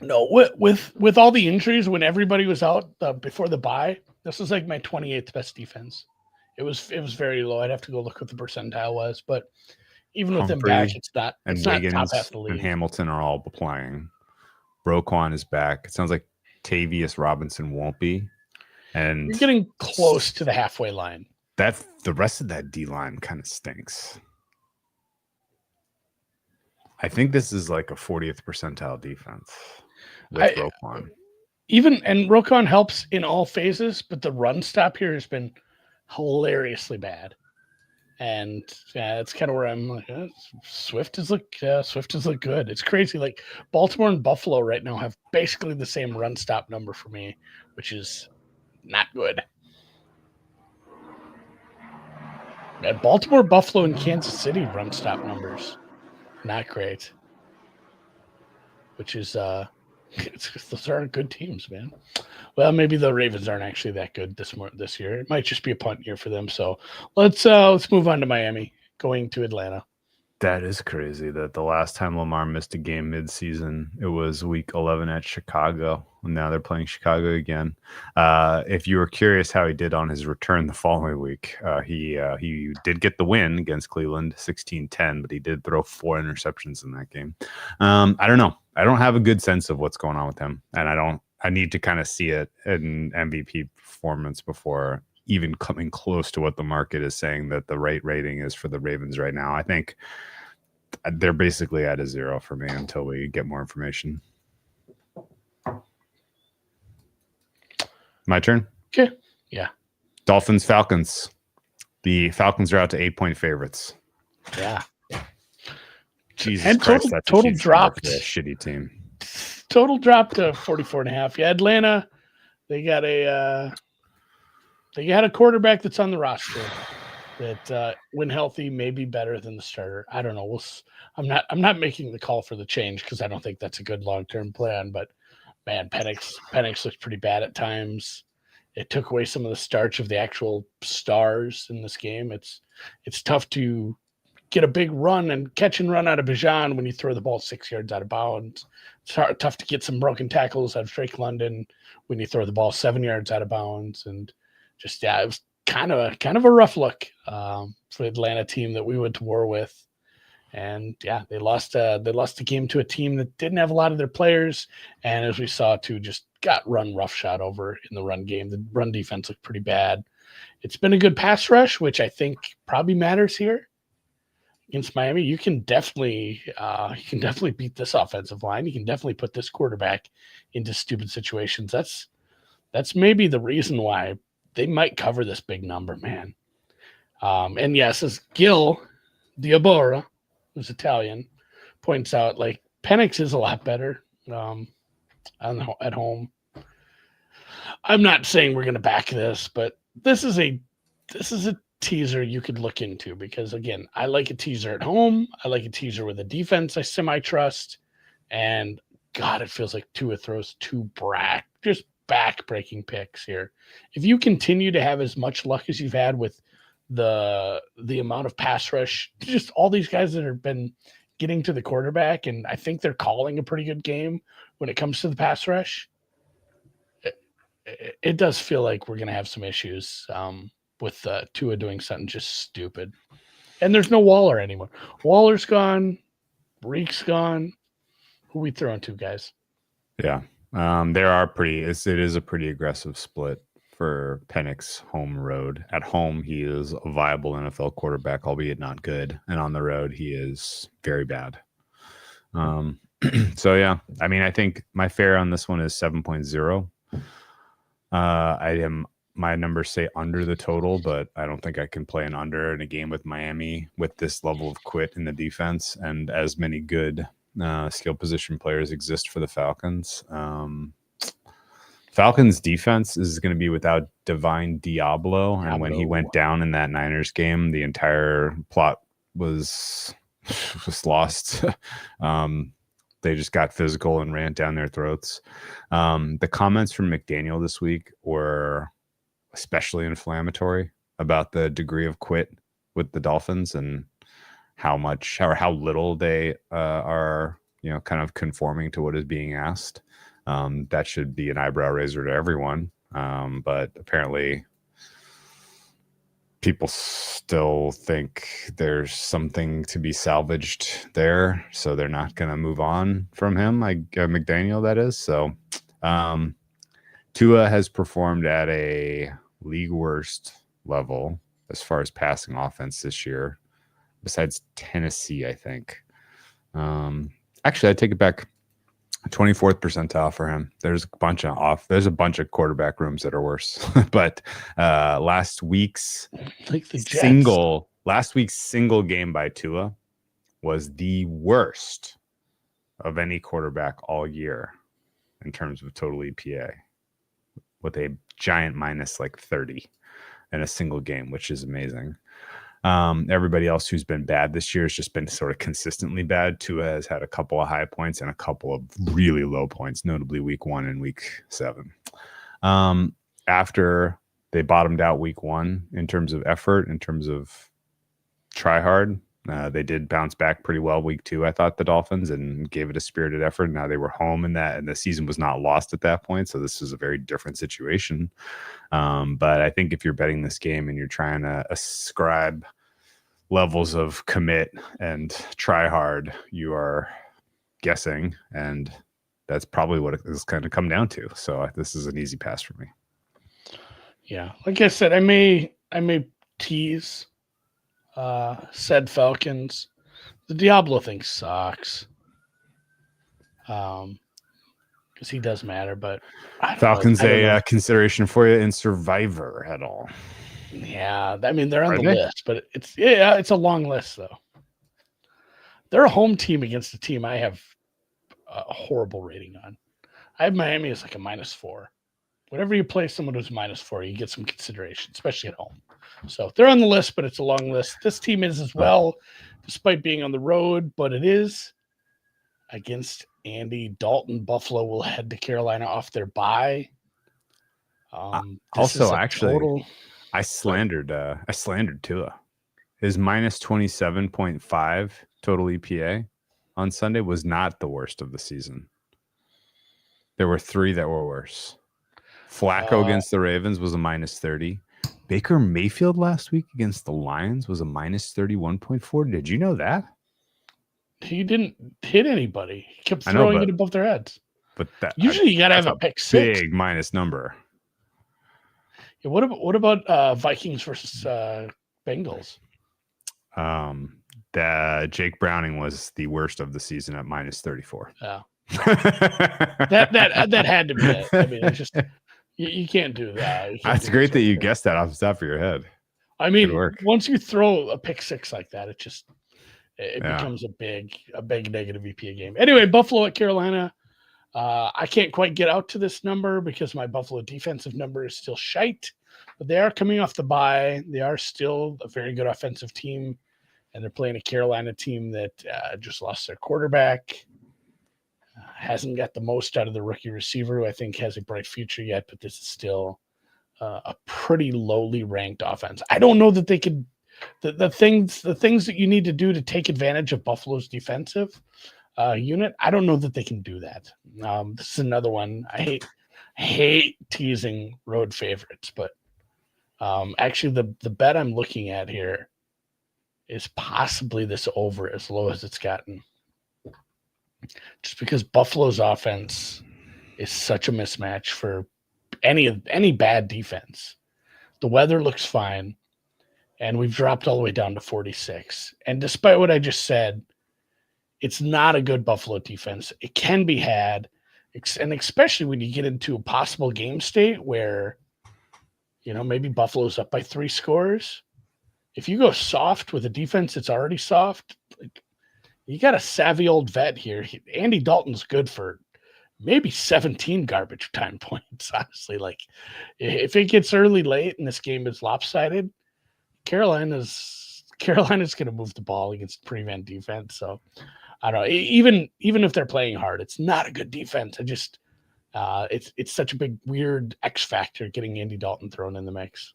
No, with all the injuries, when everybody was out before the bye, this was like my 28th best defense. It was very low. I'd have to go look what the percentile was, but even with them back, it's not. And Wiggins not top half the league. And Hamilton are all playing. Roquan is back. It sounds like Tavius Robinson won't be, and you're getting close to the halfway line. That the rest of that D line kind of stinks. I think this is like a 40th percentile defense. With Roquan. And Roquan helps in all phases, but the run stop here has been hilariously bad. And it's kind of where I'm like, Swift has looked good. It's crazy. Like Baltimore and Buffalo right now have basically the same run stop number for me, which is not good. And Baltimore, Buffalo, and Kansas City run stop numbers, not great. Which is those aren't good teams, man. Well, maybe the Ravens aren't actually that good this year. It might just be a punt year for them. So let's move on to Miami, going to Atlanta. That is crazy that the last time Lamar missed a game midseason, it was week 11 at Chicago. Now they're playing Chicago again. If you were curious how he did on his return the following week, he did get the win against Cleveland 16-10, but he did throw 4 interceptions in that game. I don't know. I don't have a good sense of what's going on with him, and I need to kind of see it in MVP performance before even coming close to what the market is saying that the right rating is for the Ravens right now. I think they're basically at a 0 for me until we get more information. My turn? Okay. Yeah. Dolphins, Falcons. The Falcons are out to 8-point favorites. Yeah. Jesus and Christ, total dropped. For a shitty team. Total dropped to 44.5. Yeah, Atlanta, they got a quarterback that's on the roster that when healthy may be better than the starter. I don't know. I'm not making the call for the change because I don't think that's a good long-term plan, but man, Penix looks pretty bad at times. It took away some of the starch of the actual stars in this game. It's tough to get a big run and catch and run out of Bijan when you throw the ball 6 yards out of bounds. It's tough to get some broken tackles out of Drake London when you throw the ball 7 yards out of bounds. And just, it was kind of a rough look for the Atlanta team that we went to war with. And yeah, they lost the game to a team that didn't have a lot of their players. And as we saw too, just got run roughshod over in the run game. The run defense looked pretty bad. It's been a good pass rush, which I think probably matters here against Miami. You can definitely beat this offensive line. You can definitely put this quarterback into stupid situations. That's maybe the reason why they might cover this big number, man. And yes, as Gil Diabora, who's Italian, points out, like Penix is a lot better at home. I'm not saying we're going to back this, but this is a teaser you could look into because, again, I like a teaser at home. I like a teaser with a defense I semi-trust. And, God, it feels like Tua throws two just back-breaking picks here. If you continue to have as much luck as you've had with the amount of pass rush, just all these guys that have been getting to the quarterback, and I think they're calling a pretty good game when it comes to the pass rush, it does feel like we're going to have some issues with Tua doing something just stupid. And there's no Waller anymore. Waller's gone. Reek's gone. Who we throwing to, guys? Yeah. It is a pretty aggressive split for Penix home road. At home, he is a viable NFL quarterback, albeit not good. And on the road, he is very bad. So, yeah, I mean, I think my fare on this one is 7.0. My numbers say under the total, but I don't think I can play an under in a game with Miami with this level of quit in the defense and as many good skill position players exist for the Falcons. Falcons defense is going to be without Divine Diablo. And when he went down in that Niners game, the entire plot was lost. They just got physical and ran down their throats. The comments from McDaniel this week were especially inflammatory about the degree of quit with the Dolphins and how little they are, kind of conforming to what is being asked. That should be an eyebrow raiser to everyone. But apparently people still think there's something to be salvaged there. So they're not going to move on from him, McDaniel, that is. So Tua has performed at a league worst level as far as passing offense this year, besides Tennessee, I think. Actually, I take it back. 24th percentile for him. There's a bunch of quarterback rooms that are worse. But last week's single game by Tua was the worst of any quarterback all year in terms of total EPA, with a giant minus like 30 in a single game, which is amazing. Everybody else who's been bad this year has just been sort of consistently bad. Tua has had a couple of high points and a couple of really low points, notably week 1 and week 7. After they bottomed out week 1 in terms of effort, in terms of try hard, they did bounce back pretty well week 2, I thought, the Dolphins, and gave it a spirited effort. Now they were home and the season was not lost at that point. So this is a very different situation. But I think if you're betting this game and you're trying to ascribe levels of commit and try hard, you are guessing, and that's probably what it is kind of come down to. So this is an easy pass for me. Yeah. Like I said, I may tease said Falcons. The Diablo thing sucks. Because he does matter, but Falcons a consideration for you in Survivor at all? Yeah, I mean they're on the list, but it's a long list though. They're a home team against a team I have a horrible rating on. I have Miami as like a -4. Whenever you play someone who's -4, you get some consideration, especially at home. So they're on the list, but it's a long list. This team is as well, despite being on the road, but it is against Andy Dalton. Buffalo will head to Carolina off their bye. Also, actually, I slandered Tua. His -27.5 total EPA on Sunday was not the worst of the season. There were 3 that were worse. Flacco against the Ravens was a -30. Baker Mayfield last week against the Lions was a -31.4. Did you know that? He didn't hit anybody. He kept throwing it above their heads. But usually you got to have a pick 6. Big minus number. Yeah, what about Vikings versus Bengals? Jake Browning was the worst of the season at -34. Yeah. that had to be it. I mean, it's just You can't do that. You can't That's do great that you something. guessed that off the top of your head. I Good mean, work. once you throw a pick six like that, it Yeah. becomes a big negative EPA game. Anyway, Buffalo at Carolina. I can't quite get out to this number because my Buffalo defensive number is still shite, but they are coming off the bye. They are still a very good offensive team, and they're playing a Carolina team that just lost their quarterback. Hasn't got the most out of the rookie receiver, who I think has a bright future yet, but this is still a pretty lowly ranked offense. I don't know that they could the things that you need to do to take advantage of Buffalo's defensive unit. I don't know that they can do that. This is another one. I hate teasing road favorites, but actually the bet I'm looking at here is possibly this over as low as it's gotten. Just because Buffalo's offense is such a mismatch for any bad defense. The weather looks fine, and we've dropped all the way down to 46. And despite what I just said, it's not a good Buffalo defense. It can be had, and especially when you get into a possible game state where, maybe Buffalo's up by 3 scores. If you go soft with a defense that's already soft, you got a savvy old vet here. Andy Dalton's good for maybe 17 garbage time points, honestly. Like, if it gets early, late, and this game is lopsided, Carolina's going to move the ball against prevent defense. So, I don't know. Even if they're playing hard, it's not a good defense. It's such a big, weird X factor getting Andy Dalton thrown in the mix.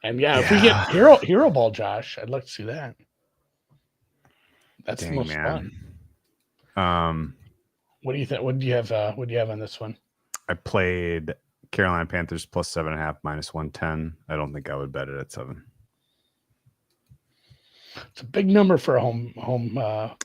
And if we get hero ball, Josh, I'd like to see that. That's the most fun. What do you think? What do you have on this one? I played Carolina Panthers plus 7.5 minus 110. I don't think I would bet it at 7. It's a big number for a home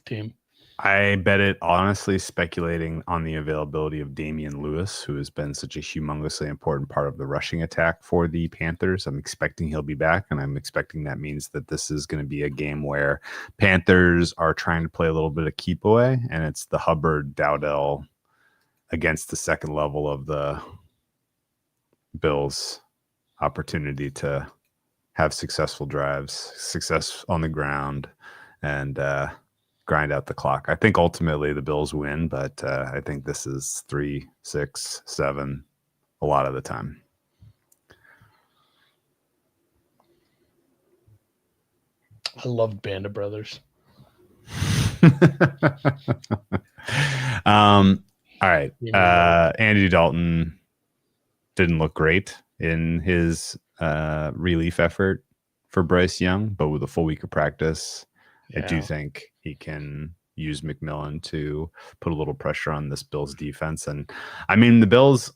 team. I bet it honestly, speculating on the availability of Damian Lewis, who has been such a humongously important part of the rushing attack for the Panthers. I'm expecting he'll be back, and I'm expecting that means that this is going to be a game where Panthers are trying to play a little bit of keep away, and it's the Hubbard Dowdell against the second level of the Bills opportunity to have successful drives, success on the ground, and grind out the clock. I think ultimately the Bills win, but I think this is 3, 6, 7 a lot of the time. I loved Band of Brothers. All right. Andy Dalton didn't look great in his relief effort for Bryce Young, but with a full week of practice, I do think he can use McMillan to put a little pressure on this Bills defense. And I mean, the Bills,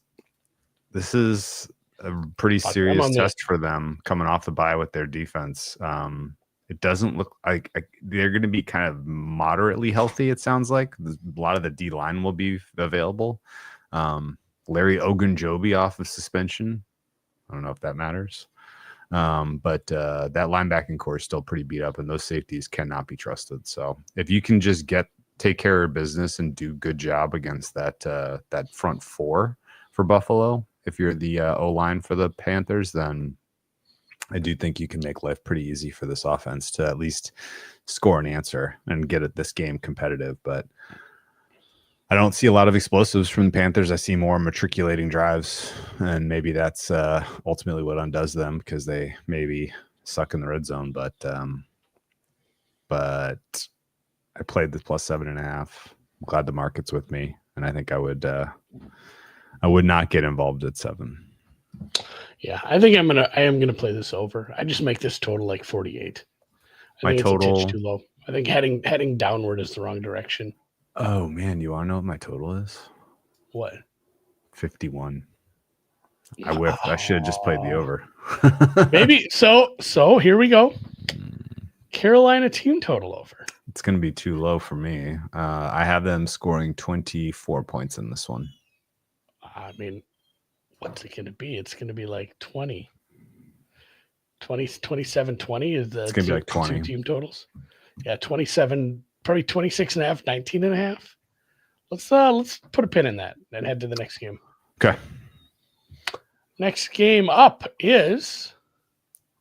this is a pretty serious test for them coming off the bye with their defense. It doesn't look like they're going to be kind of moderately healthy. It sounds like a lot of the D line will be available. Larry Ogunjobi off of suspension. I don't know if that matters. But that linebacking core is still pretty beat up, and those safeties cannot be trusted. So if you can just take care of business and do good job against that front four for Buffalo, if you're the O-line for the Panthers, then I do think you can make life pretty easy for this offense to at least score an answer and get this game competitive. But I don't see a lot of explosives from the Panthers. I see more matriculating drives, and maybe that's ultimately what undoes them because they maybe suck in the red zone. But I played this plus 7.5. I'm glad the market's with me, and I think I would not get involved at 7. Yeah, I think I am gonna play this over. I just make this total like 48. I think it's a touch too low. I think heading downward is the wrong direction. Oh man, you want to know what my total is? What? 51. I whiffed. I should have just played the over. Maybe so. Here we go. Carolina team total over. It's going to be too low for me. I have them scoring 24 points in this one. I mean, what's it going to be? It's going to be like 20, 27, 20 is the it's going to be like 20 team totals. Yeah, 27. Probably 26.5, 19.5. Let's put a pin in that and head to the next game. Okay. Next game up is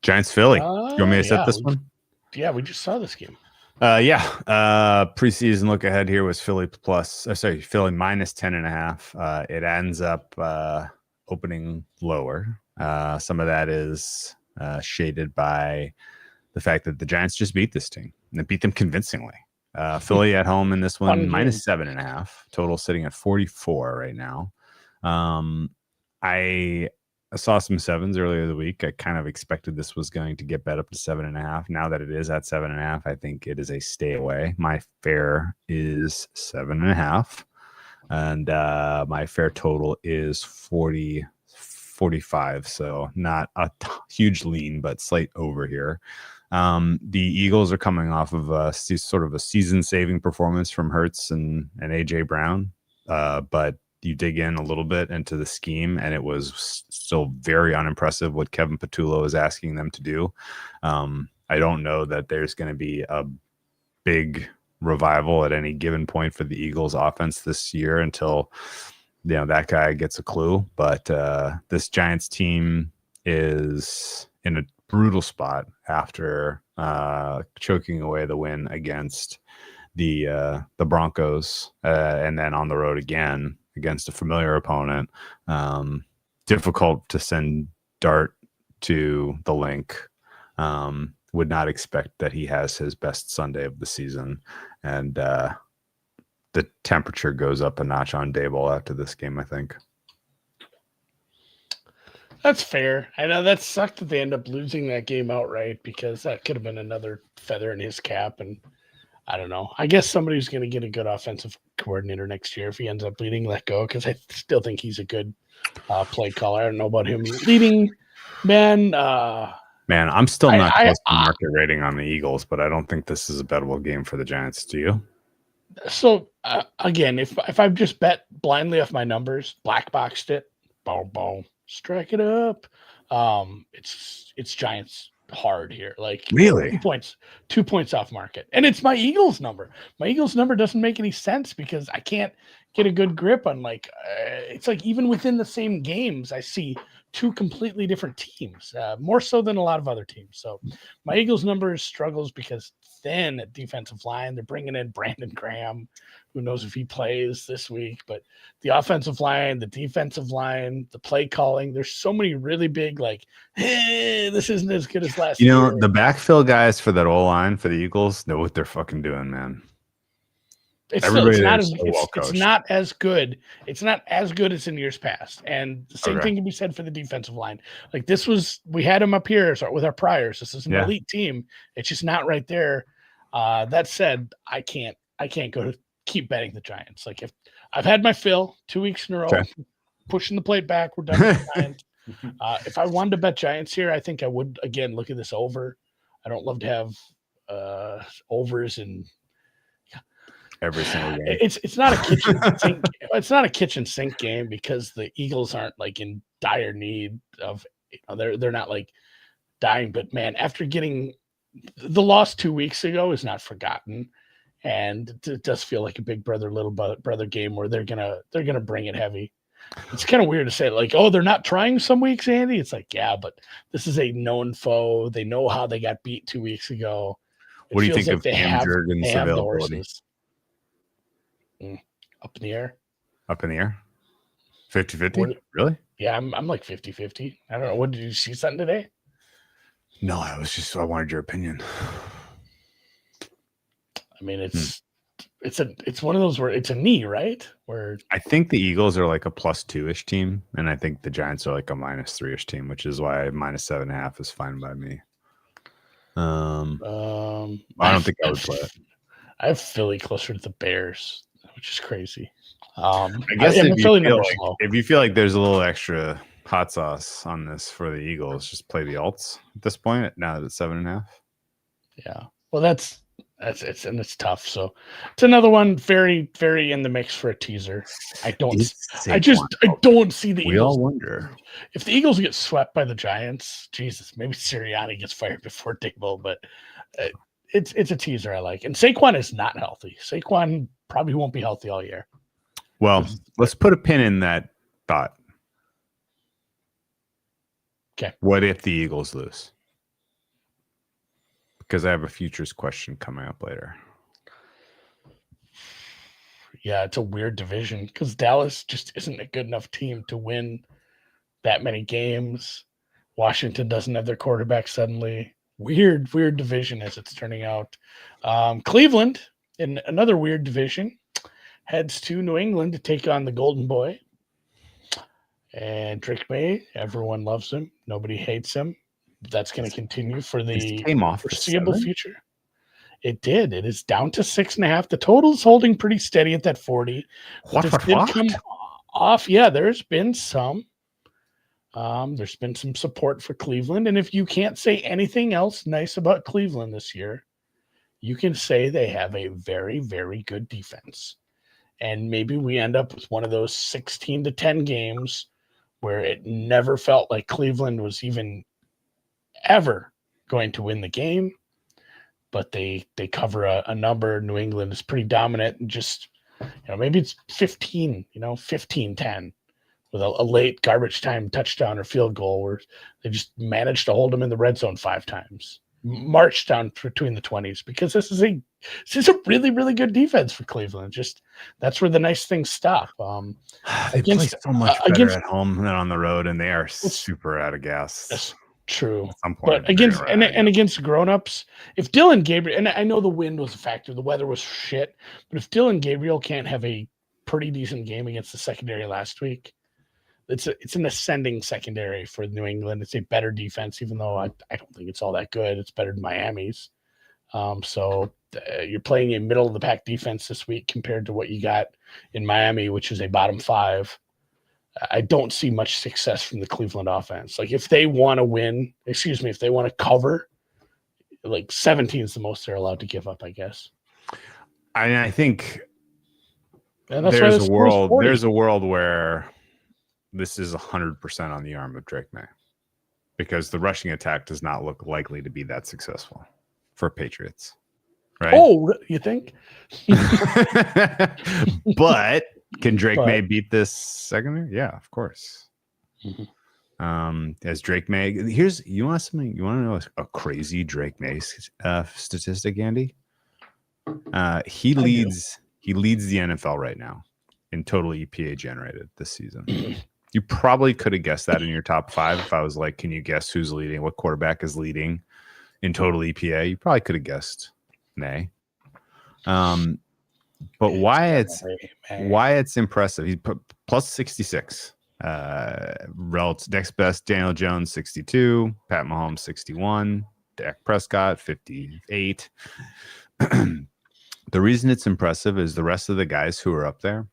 Giants Philly. You want me to set this one? Yeah, we just saw this game. Preseason look ahead here was Philly Philly minus 10.5. It ends up opening lower. Some of that is shaded by the fact that the Giants just beat this team and they beat them convincingly. Philly at home in this one, minus 7.5. Total sitting at 44 right now. I saw some sevens earlier the week. I kind of expected this was going to get bet up to 7.5. Now that it is at 7.5, I think it is a stay away. My fair is 7.5, and my fair total is 45. So not a huge lean, but slight over here. The Eagles are coming off of sort of a season-saving performance from Hurts and AJ Brown, but you dig in a little bit into the scheme, and it was still very unimpressive what Kevin Patullo is asking them to do. I don't know that there's going to be a big revival at any given point for the Eagles offense this year until that guy gets a clue. But this Giants team is in a brutal spot after choking away the win against the Broncos, and then on the road again against a familiar opponent. Difficult to send Dart to the link. Would not expect that he has his best Sunday of the season. And the temperature goes up a notch on Daboll after this game, I think. That's fair. I know that sucked that they end up losing that game outright, because that could have been another feather in his cap. And I don't know. I guess somebody's going to get a good offensive coordinator next year if he ends up let go, because I still think he's a good play caller. I don't know about him leading men. Man, I'm still not close to market rating on the Eagles, but I don't think this is a bettable game for the Giants. Do you? So again, if I've just bet blindly off my numbers, black boxed it, boom, boom, strike it up. It's Giants hard here. Like, really, 2 points off market, and it's my Eagles number. My Eagles number doesn't make any sense because I can't get a good grip on it's like even within the same games, I see two completely different teams, more so than a lot of other teams. So my Eagles number struggles because thin at defensive line. They're bringing in Brandon Graham. Who knows if he plays this week, but the offensive line, the defensive line, the play calling, there's so many really big, this isn't as good as last year. The backfill guys for that O-line for the Eagles know what they're fucking doing, man. It's not as good. It's not as good as in years past. And the same thing can be said for the defensive line. Like we had them up here with our priors. This is an elite team. It's just not right there. That said, I can't go to keep betting the Giants. Like, if I've had my fill 2 weeks in a row, pushing the plate back, we're done with the Giants. If I wanted to bet Giants here, I think I would again look at this over. I don't love to have overs and every single game. It's not a kitchen sink. It's not a kitchen sink game because the Eagles aren't in dire need of. They're not dying. But man, after getting the loss 2 weeks ago is not forgotten. And it does feel like a big brother, little brother game where they're gonna bring it heavy. It's kind of weird to say they're not trying some weeks, Andy. It's but this is a known foe. They know how they got beat 2 weeks ago. What do you think of Cam Jurgens' availability? Up in the air. Up in the air? 50-50? Really? Yeah, I'm 50-50. I don't know. What did you see something today? No, I wanted your opinion. I mean, it's one of those where it's a knee, right? Where I think the Eagles are a +2-ish team, and I think the Giants are a -3-ish team, which is why -7.5 is fine by me. I don't think I would play it. I have Philly closer to the Bears, which is crazy. I guess if you feel like there's a little extra hot sauce on this for the Eagles, just play the alts at this point. Now that it's 7.5. Yeah, well, that's it's tough. So it's another one very, very in the mix for a teaser. I don't see the Eagles. We all wonder if the Eagles get swept by the Giants. Jesus, maybe Sirianni gets fired before Daboll, but it's a teaser I like. And Saquon is not healthy. Saquon probably won't be healthy all year. Well, let's put a pin in that thought Okay. What if the Eagles lose? Because I have a futures question coming up later. Yeah, it's a weird division because Dallas just isn't a good enough team to win that many games. Washington doesn't have their quarterback suddenly. Weird division as it's turning out. Cleveland, in another weird division, heads to New England to take on the Golden Boy. And Drake May, everyone loves him. Nobody hates him. That's going to continue for the Came off foreseeable the 7? future. It did. It is down to 6.5. The total's holding pretty steady at that 40. What? Come off. Yeah, there's been some. There's been some support for Cleveland. And if you can't say anything else nice about Cleveland this year, you can say they have a very, very good defense. And maybe we end up with one of those 16-10 games where it never felt like Cleveland was even ever going to win the game. But they cover a number. New England is pretty dominant, and just, maybe it's 15-10 with a late garbage time touchdown or field goal where they just managed to hold them in the red zone 5 times, march down between the 20s, because this is a really, really good defense for Cleveland. Just that's where the nice things stop. They play so much better at home than on the road, and they are super out of gas. That's true. At some point, but against grown-ups, if Dylan Gabriel, and I know the wind was a factor, the weather was shit, but if Dylan Gabriel can't have a pretty decent game against the secondary last week, it's an ascending secondary for New England. It's a better defense, even though I don't think it's all that good. It's better than Miami's. So you're playing a middle of the pack defense this week compared to what you got in Miami, which is a bottom 5. I don't see much success from the Cleveland offense. Like if they want to if they want to cover, like 17 is the most they're allowed to give up, I guess. I think there's a world where this is 100% on the arm of Drake May, because the rushing attack does not look likely to be that successful for Patriots. Right? Oh, you think? But can Drake May beat this secondary? Yeah, of course. Mm-hmm. As Drake May, you want to know a crazy Drake May statistic, Andy? He leads the NFL right now in total EPA generated this season. You probably could have guessed that in your top 5 if I was like, can you guess who's leading? What quarterback is leading in total EPA? You probably could have guessed May. But why it's impressive? He's put plus 66. Relative next best, Daniel Jones 62, Pat Mahomes 61, Dak Prescott 58. The reason it's impressive is the rest of the guys who are up there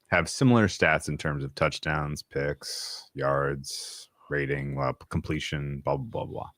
have similar stats in terms of touchdowns, picks, yards, rating, completion, blah, blah, blah, blah.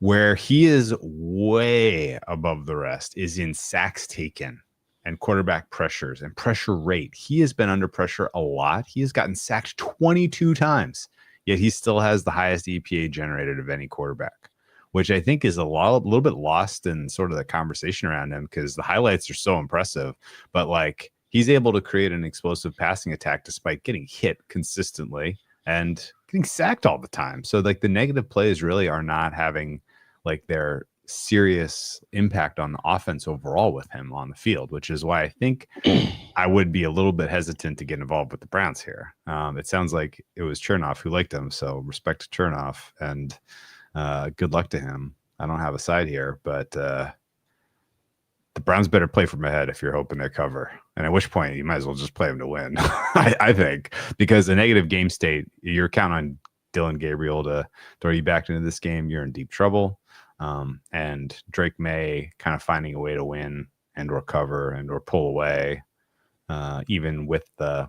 Where he is way above the rest is in sacks taken and quarterback pressures and pressure rate. He has been under pressure a lot. He has gotten sacked 22 times, yet he still has the highest EPA generated of any quarterback, which I think is a little bit lost in sort of the conversation around him because the highlights are so impressive, but like he's able to create an explosive passing attack despite getting hit consistently and getting sacked all the time. So like the negative plays really are not having like their serious impact on the offense overall with him on the field, which is why I think I would be a little bit hesitant to get involved with the Browns here. It sounds like it was Chernoff who liked him, so respect to Chernoff and good luck to him. I don't have a side here, but the Browns better play from ahead if you're hoping to cover. And at which point you might as well just play them to win, I think, because a negative game state, you're counting on Dylan Gabriel to throw you back into this game. You're in deep trouble. And Drake May kind of finding a way to win and or cover and or pull away, even with the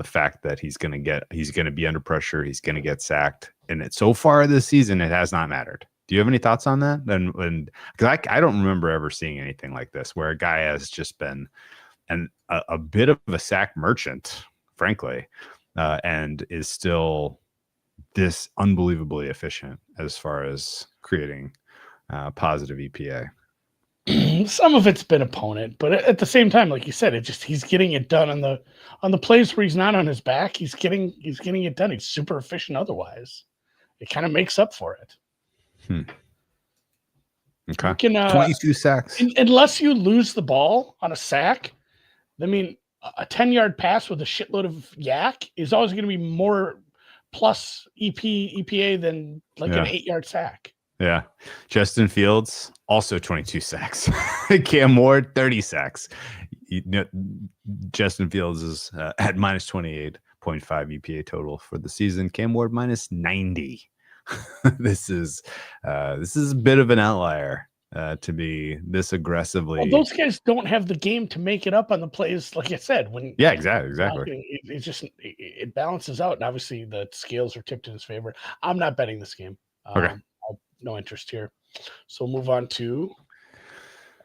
fact that he's going to be under pressure. He's going to get sacked. And so far this season, it has not mattered. Do you have any thoughts on that? And because I don't remember ever seeing anything like this where a guy has just been a bit of a sack merchant, frankly, and is still this unbelievably efficient as far as creating positive EPA. Some of it's been opponent, but at the same time, like you said, he's getting it done on the plays where he's not on his back. He's getting it done. He's super efficient otherwise. it kind of makes up for it. Okay. You can, 22 sacks. Unless you lose the ball on a sack, I mean, a 10-yard pass with a shitload of yak is always going to be more plus EPA than like an 8-yard sack. Yeah. Justin Fields, also 22 sacks. Cam Ward, 30 sacks. Justin Fields is at minus 28.5 EPA total for the season. Cam Ward minus 90. This is a bit of an outlier to be this aggressively. Well, those guys don't have the game to make it up on the plays, like I said. Exactly. It just it balances out, and obviously the scales are tipped in his favor. I'm not betting this game. Okay. No interest here. So we'll move on to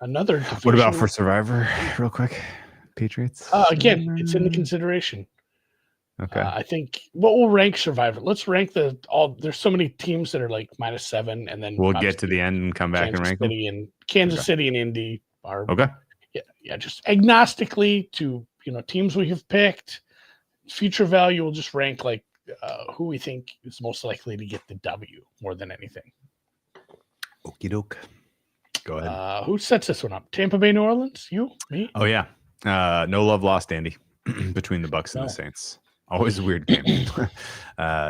another division. What about for Survivor, real quick? Patriots. Again, it's in the consideration. Okay. I think what we'll rank Survivor. Let's rank there's so many teams that are like -7, and then we'll get to the end and come back Kansas and rank City them. And Kansas City and Indy are okay. Yeah, just agnostically to teams we have picked. Future value, we'll just rank like who we think is most likely to get the W more than anything. Okie doke. Go ahead. Who sets this one up? Tampa Bay, New Orleans? You? Me? Oh yeah. No love lost, Andy, between the Bucs and the Saints. Always a weird game.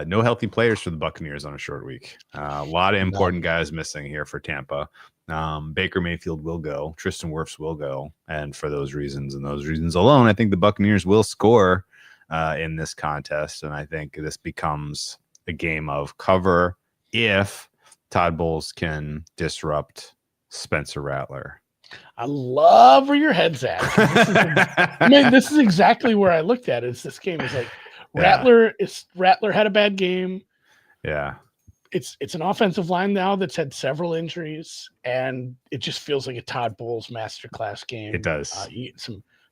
No healthy players for the Buccaneers on a short week. A lot of important guys missing here for Tampa. Baker Mayfield will go. Tristan Wirfs will go. And for those reasons and those reasons alone, I think the Buccaneers will score in this contest. And I think this becomes a game of cover if Todd Bowles can disrupt Spencer Rattler. I love where your head's at. This is exactly where I looked at it. This game is like Rattler had a bad game. Yeah. It's an offensive line now that's had several injuries, and it just feels like a Todd Bowles masterclass game. It does.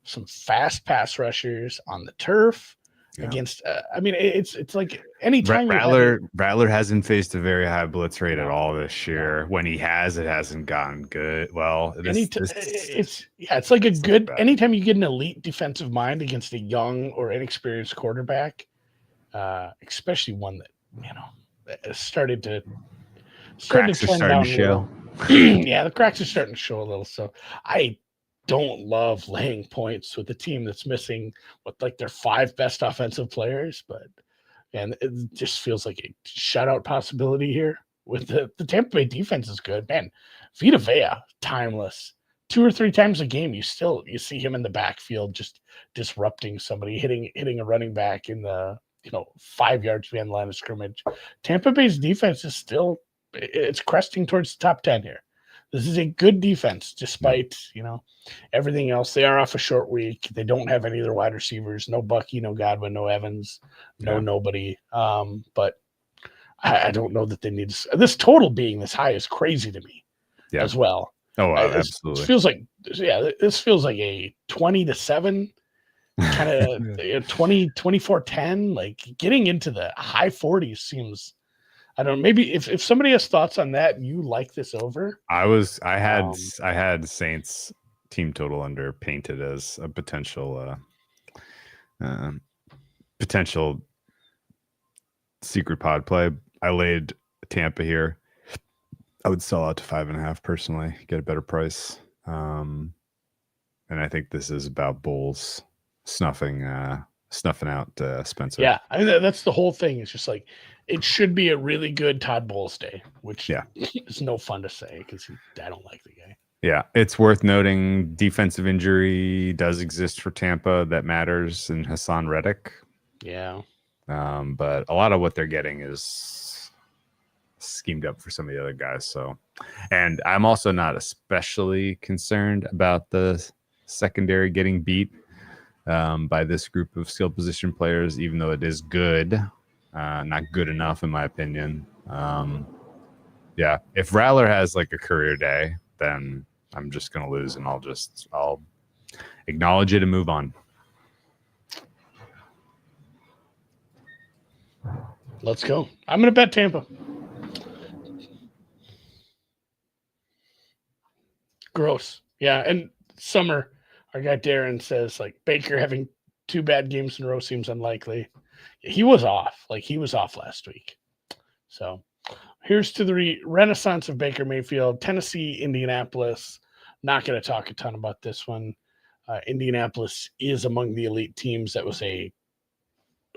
Some fast pass rushers on the turf against. It's like anytime Rattler hasn't faced a very high blitz rate at all this year. When he has, it hasn't gotten good. Well, it's like a good. Anytime you get an elite defensive mind against a young or inexperienced quarterback, especially one that started to trend down a little. Yeah, the cracks are starting to show a little. So I don't love laying points with a team that's missing their 5 best offensive players, and it just feels like a shutout possibility here. With the Tampa Bay defense is good, man. Vita Vea, timeless. 2 or 3 times a game, you see him in the backfield just disrupting somebody, hitting a running back in the 5 yards behind the line of scrimmage. Tampa Bay's defense is it's cresting towards the top 10 here. This is a good defense, despite everything else. They are off a short week. They don't have any of their wide receivers. No Bucky, no Godwin, no Evans, nobody. But I don't know that they need this total being this high is crazy to me as well. Oh, absolutely. This feels like a 20-7 kind of 24-10. Like getting into the high 40s seems. I don't know. Maybe if somebody has thoughts on that, you like this over. I had Saints team total painted as a potential secret pod play. I laid Tampa here. I would sell out to 5.5 personally, get a better price. And I think this is about Bulls snuffing out Spencer. Yeah, I mean, that's the whole thing. It's just like it should be a really good Todd Bowles day, which is no fun to say because I don't like the guy. Yeah, it's worth noting defensive injury does exist for Tampa that matters in Hassan Reddick. Yeah. But a lot of what they're getting is schemed up for some of the other guys. So, and I'm also not especially concerned about the secondary getting beat by this group of skill position players, even though it is good, not good enough in my opinion. If Rattler has like a career day, then I'm just going to lose and I'll acknowledge it and move on. Let's go. I'm going to bet Tampa. Gross. Yeah. And Summer, our guy Darren says like Baker having 2 bad games in a row seems unlikely. He was off. Like he was off last week. So here's to the renaissance of Baker Mayfield. Tennessee, Indianapolis. Not going to talk a ton about this one. Indianapolis is among the elite teams. That was a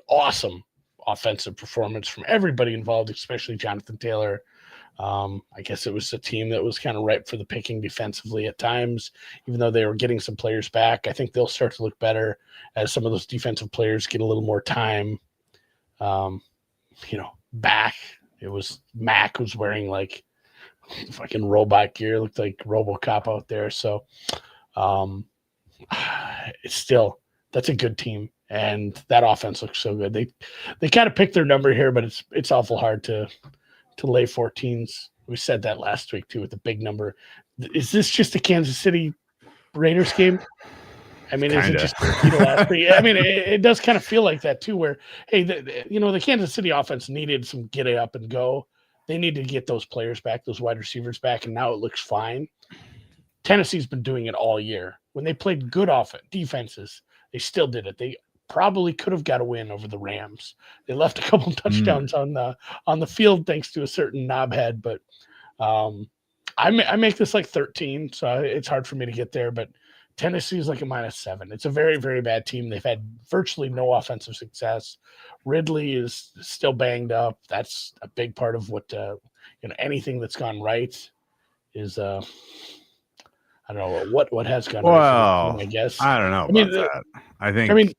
awesome offensive performance from everybody involved, especially Jonathan Taylor. I guess it was a team that was kind of ripe for the picking defensively at times, even though they were getting some players back. I think they'll start to look better as some of those defensive players get a little more time. Back. It was Mac was wearing like fucking robot gear, looked like RoboCop out there. So it's still, that's a good team. And that offense looks so good. They kind of picked their number here, but it's awful hard to lay 14s. We said that last week too with the big number. Is this just a Kansas City Raiders game? I mean, Kinda. is it just last week? I mean, it does kind of feel like that too. Where the Kansas City offense needed some get it up and go. They need to get those players back, those wide receivers back, and now it looks fine. Tennessee's been doing it all year. When they played good defenses, they still did it. They probably could have got a win over the Rams. They left a couple touchdowns on the field thanks to a certain knobhead, but I make this like 13, so it's hard for me to get there, but Tennessee is like a -7. It's a very, very bad team. They've had virtually no offensive success. Ridley is still banged up. That's a big part of what anything that's gone right is I don't know what has gone right. Well, I guess I don't know about that. I think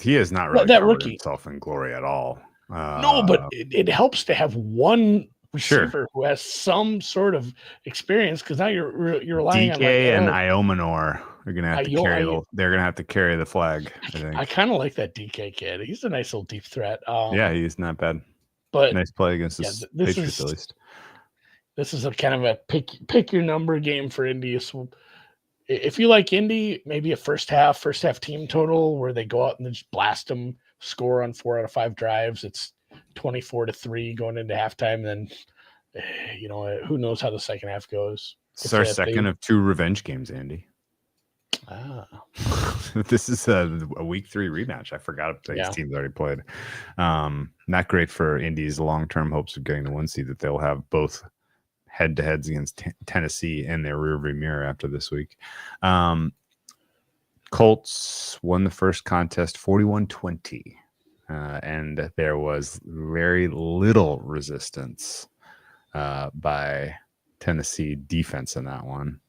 he has not really that covered rookie himself in glory at all. No, but it helps to have one receiver who has some sort of experience, because now you're relying on DK and Iomanor are gonna have to carry. They're gonna have to carry the flag. I think. I kind of like that DK kid. He's a nice little deep threat. Yeah, he's not bad. But nice play against the Patriots at least. This is a kind of a pick your number game for Indy. So if you like Indy, maybe a first half team total where they go out and just blast them, score on 4 out of 5 drives. It's 24-3 going into halftime. And then, who knows how the second half goes. It's our second of 2 revenge games, Andy. This is a week 3 rematch. I forgot these teams already played. Not great for Indy's long-term hopes of getting the 1 seed, that they'll have both head-to-heads against Tennessee in their rearview mirror after this week. Colts won the first contest 41-20, and there was very little resistance by Tennessee defense in that one.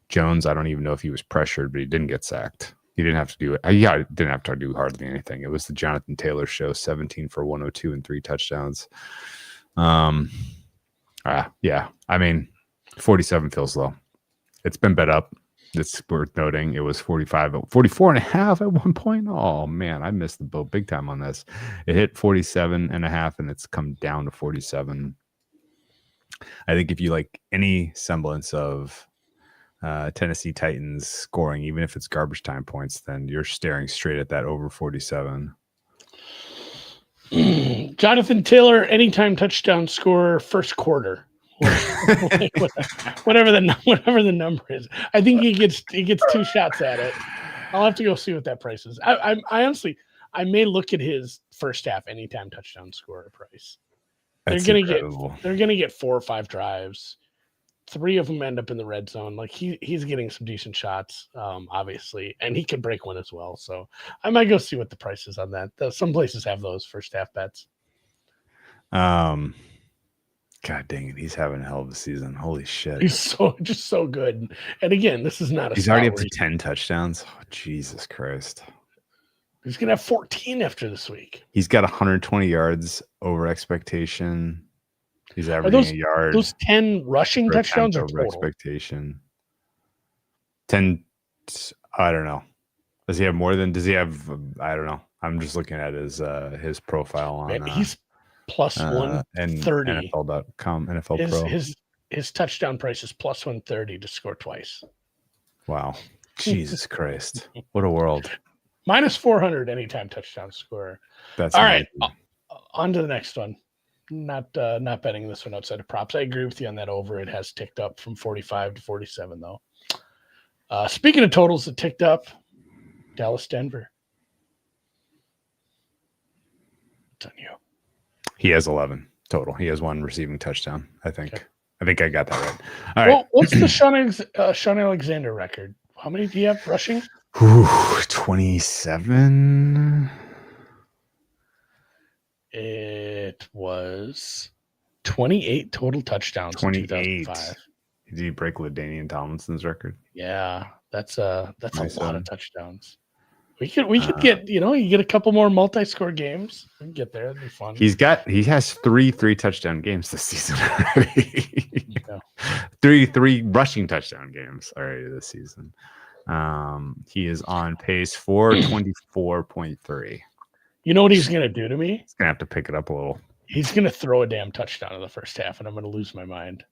Jones, I don't even know if he was pressured, but he didn't get sacked. He didn't have to do it. Didn't have to do hardly anything. It was the Jonathan Taylor show, 17 for 102 and 3 touchdowns. I mean, 47 feels low. It's been bet up. It's worth noting. It was 44 and a half at one point. Oh man, I missed the boat big time on this. It hit 47 and a half and it's come down to 47. I think if you like any semblance of Tennessee Titans scoring, even if it's garbage time points, then you're staring straight at that over 47. Jonathan Taylor, anytime touchdown scorer, first quarter, whatever the number is. I think he gets 2 shots at it. I'll have to go see what that price is. I honestly, I may look at his first half anytime touchdown scorer price. They're gonna get 4 or 5 drives. 3 of them end up in the red zone. Like he's getting some decent shots, obviously, and he can break one as well. So I might go see what the price is on that. Some places have those first half bets. God dang it, he's having a hell of a season. Holy shit, he's just so good. And again, this is not a. He's already up to 10 touchdowns. Oh, Jesus Christ. He's gonna have 14 after this week. He's got 120 yards over expectation. He's averaging a yard. Those 10 rushing touchdowns are over total. Expectation. 10. I don't know. Does he have more than? Does he have? I don't know. I'm just looking at his profile on. He's plus 130. And NFL.com, NFL Pro. His touchdown price is plus 130 to score twice. Wow, Jesus Christ! What a world. Minus 400 anytime touchdown scorer. That's all right. On to the next one. Not betting this one outside of props. I agree with you on that over. It has ticked up from 45 to 47 though. Speaking of totals that ticked up, Dallas Denver. It's on you. He has 11 total. He has 1 receiving touchdown, I think. Okay. I think I got that right. All right. Well, what's the Sean Alexander record? How many do you have rushing? 27. It was 28 total touchdowns in 2005. Did he break LaDainian Tomlinson's record? Yeah, that's a lot of touchdowds. We could get, you get a couple more multi-score games. We can get there. It'd be fun. He has 3 touchdown games this season already. Yeah. three rushing touchdown games already this season. He is on pace for 24.3. You know what he's gonna do to me? He's gonna have to pick it up a little. He's gonna throw a damn touchdown in the first half, and I'm gonna lose my mind.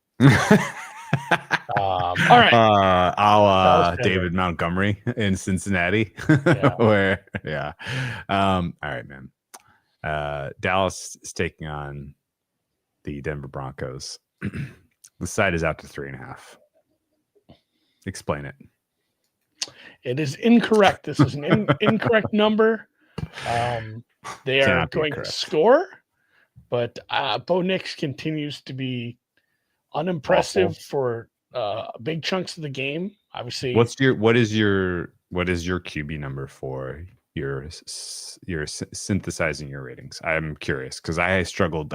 All right. I'll David Montgomery in Cincinnati. All right, man. Dallas is taking on the Denver Broncos. The side is out to 3.5. Explain it. It is incorrect. This is an incorrect number. They are going to score, but Bo Nix continues to be unimpressive for big chunks of the game. Obviously, what is your QB number for your synthesizing your ratings? I'm curious because I struggled.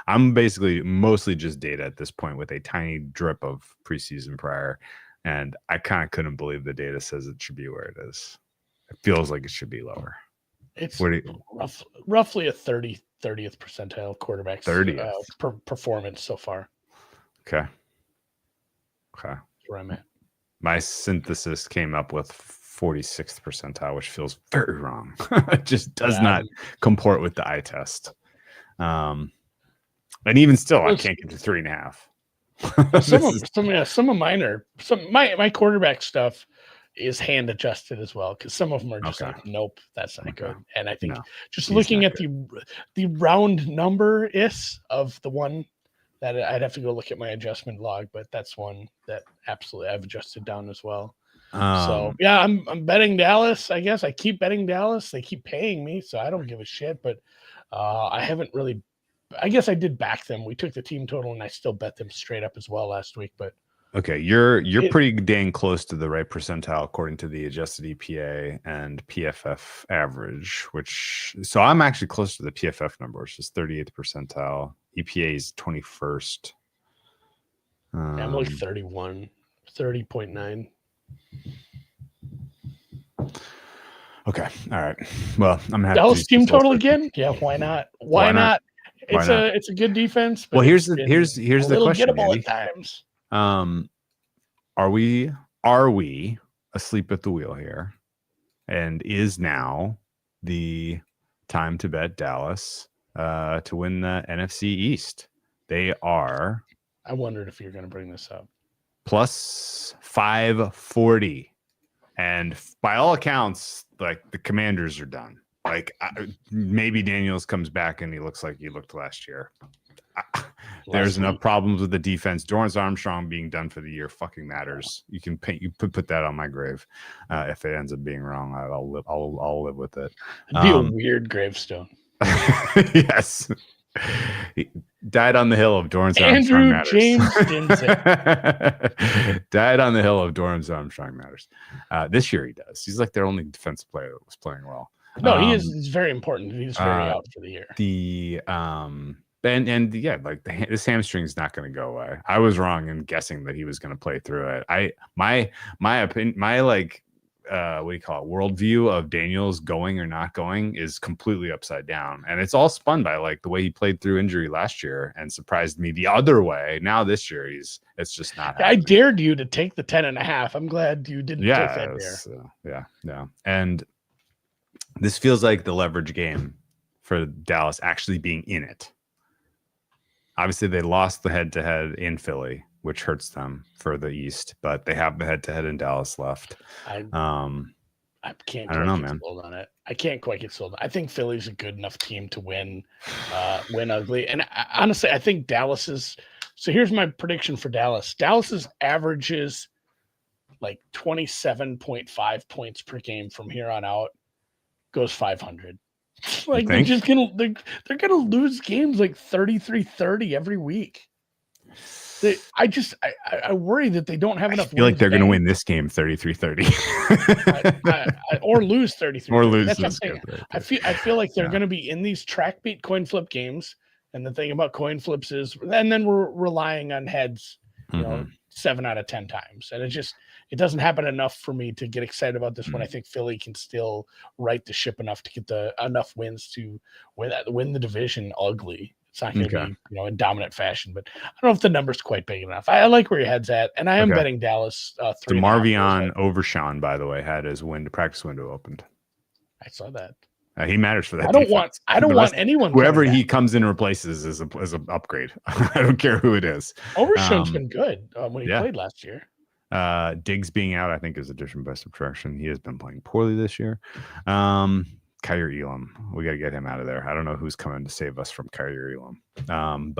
I'm basically mostly just data at this point with a tiny drip of preseason prior, and I kind of couldn't believe the data says it should be where it is. It feels like it should be lower. It's roughly a 30th percentile quarterback's performance so far. Okay. That's where I'm at. My synthesis came up with 46th percentile, which feels very wrong. It just does not comport with the eye test. And even still, I can't get to 3.5. Some of mine are my quarterback stuff is hand adjusted as well, because some of them are just like, nope, that's not good. And I think looking at the round number of the one that I'd have to go look at my adjustment log, but that's one that absolutely I've adjusted down as well. So yeah, I'm betting Dallas. I guess I keep betting Dallas. They keep paying me, so I don't give a shit. But I haven't really. I guess I did back them. We took the team total, and I still bet them straight up as well last week. But okay, you're pretty dang close to the right percentile according to the adjusted EPA and PFF average. So I'm actually close to the PFF number, which is 38th percentile. EPA is 21st. I'm like 30.9. Okay, all right. Well, I'm happy. Dallas team total again? Yeah, why not? Why not? It's a good defense. Well, here's the question, gettable at times. Are we asleep at the wheel here? And is now the time to bet Dallas to win the NFC East? They are. I wondered if you're going to bring this up. Plus 540, and by all accounts, like the Commanders are done. Like maybe Daniels comes back and he looks like he looked last year. There's enough problems with the defense. Dorrance Armstrong being done for the year fucking matters. You can put that on my grave. If it ends up being wrong, I'll live with it. It'd be a weird gravestone. Yes. He died on the hill of Dorrance Armstrong matters. James Dinsick. Died on the hill of Dorrance Armstrong matters. This year he does. He's like their only defensive player that was playing well. No, he is. He's very important. He's very out for the year. This hamstring is not going to go away. I was wrong in guessing that he was going to play through it. My opinion, what do you call it, worldview of Daniels going or not going is completely upside down, and it's all spun by like the way he played through injury last year and surprised me the other way. Now this year it's just not happening. I dared you to take the 10.5. I'm glad you didn't take that dare. Yeah. And this feels like the leverage game for Dallas actually being in it. Obviously they lost the head-to-head in Philly, which hurts them for the East, but they have the head-to-head in Dallas left. I can't. I don't know, man. Sold on it. I can't quite get sold. I think Philly's a good enough team to win ugly. And honestly, I think Dallas is. So here's my prediction for Dallas. Dallas's averages like 27.5 points per game from here on out. Goes 500. Like they're just they're gonna lose games like 33-30 every week. I worry that they don't have enough. I feel like they're going to win this game 33-30 or lose 33. or lose That's this what I'm game. saying. I feel like they're going to be in these track beat coin flip games. And the thing about coin flips is, and then we're relying on heads, 7 out of 10 times. And it doesn't happen enough for me to get excited about this when I think Philly can still right the ship enough to get enough wins to win the division ugly. It's not going to be, in dominant fashion, but I don't know if the number's quite big enough. I like where your head's at, and I am betting Dallas. DeMarvion Overshawn, by the way, had his practice window opened. I saw that. He matters for that. I don't want anyone. Whoever he comes in and replaces is an upgrade. I don't care who it is. Overshawn's been good when he played last year. Diggs being out, I think, is a different best subtraction. He has been playing poorly this year. Kyrie Elam, we got to get him out of there. I don't know who's coming to save us from Kyrie Elam. I'm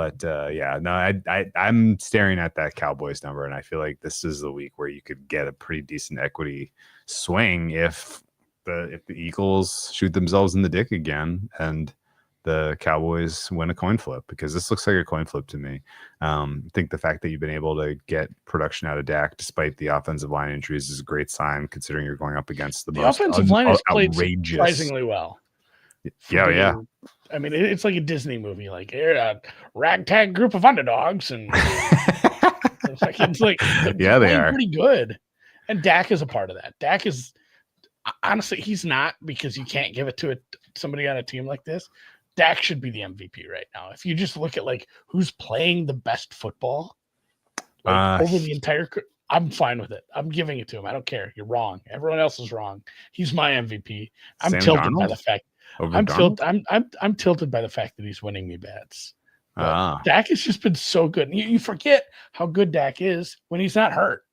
staring at that Cowboys number, and I feel like this is the week where you could get a pretty decent equity swing if the Eagles shoot themselves in the dick again and the Cowboys win a coin flip, because this looks like a coin flip to me. I think the fact that you've been able to get production out of Dak despite the offensive line injuries is a great sign, considering you're going up against the most offensive line has played outrageous, surprisingly well. Yeah. I mean, it's like a Disney movie, like a ragtag group of underdogs, and it's like they are pretty good. And Dak is a part of that. Dak is honestly, he's not, because you can't give it to somebody on a team like this. Dak should be the MVP right now. If you just look at like who's playing the best football over the entire, I'm fine with it. I'm giving it to him. I don't care. You're wrong. Everyone else is wrong. He's my MVP. I'm tilted by the fact. I'm tilted by the fact that he's winning me bets. Dak has just been so good. You forget how good Dak is when he's not hurt.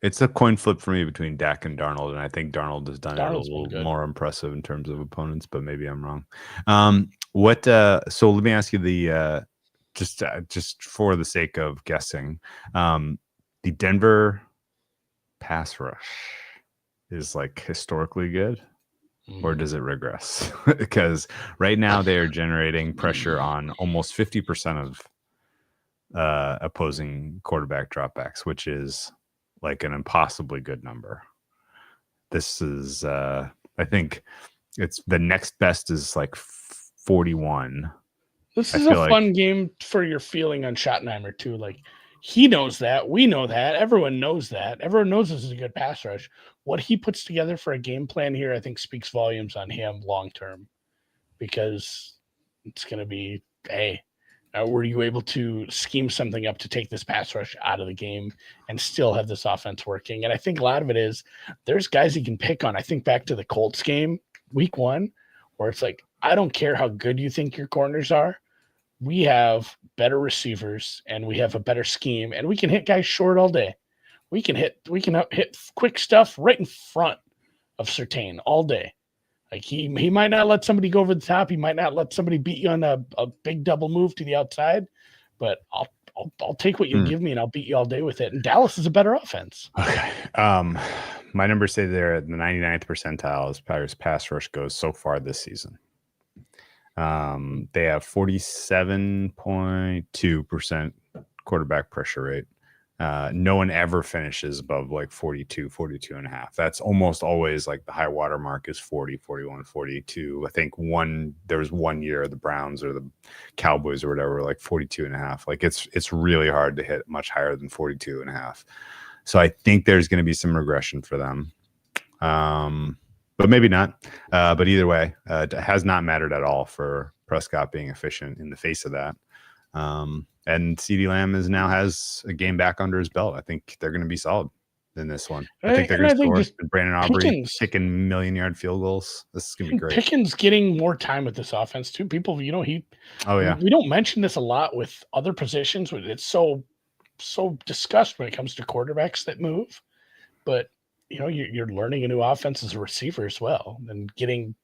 It's a coin flip for me between Dak and Darnold, and I think Darnold has done it a little more impressive in terms of opponents, but maybe I'm wrong. So let me ask you the just for the sake of guessing, the Denver pass rush is like historically good, or does it regress? Because right now they are generating pressure on almost 50% of opposing quarterback dropbacks, which is like an impossibly good number. This is I think it's the next best is like 41. This is a fun game for your feeling on Schottenheimer too. Like, he knows that, we know that, everyone knows that, everyone knows this is a good pass rush. What he puts together for a game plan here, I think, speaks volumes on him long term, because it's going to be, hey, were you able to scheme something up to take this pass rush out of the game and still have this offense working? And I think a lot of it is there's guys he can pick on. I think back to the Colts game, week 1, where it's like, I don't care how good you think your corners are. We have better receivers and we have a better scheme, and we can hit guys short all day. We can hit quick stuff right in front of Surtain all day. Like he might not let somebody go over the top. He might not let somebody beat you on a big double move to the outside, but I'll take what you give me and I'll beat you all day with it. And Dallas is a better offense. Okay. My numbers say they're at the 99th percentile as far as pass rush goes so far this season. They have 47.2% quarterback pressure rate. No one ever finishes above like 42 and a half. That's almost always like the high water mark is 40, 41, 42. I think there was 1 year the Browns or the Cowboys or whatever, like 42 and a half. Like it's really hard to hit much higher than 42 and a half. So I think there's going to be some regression for them. But maybe not. But either way, it has not mattered at all for Prescott being efficient in the face of that. And CeeDee Lamb now has a game back under his belt. I think they're going to be solid in this one. I think they're going to score. And Brandon Aubrey kicking million-yard field goals. This is going to be great. Pickens getting more time with this offense too. People, we don't mention this a lot with other positions. It's so discussed when it comes to quarterbacks that move, but you're learning a new offense as a receiver as well, and getting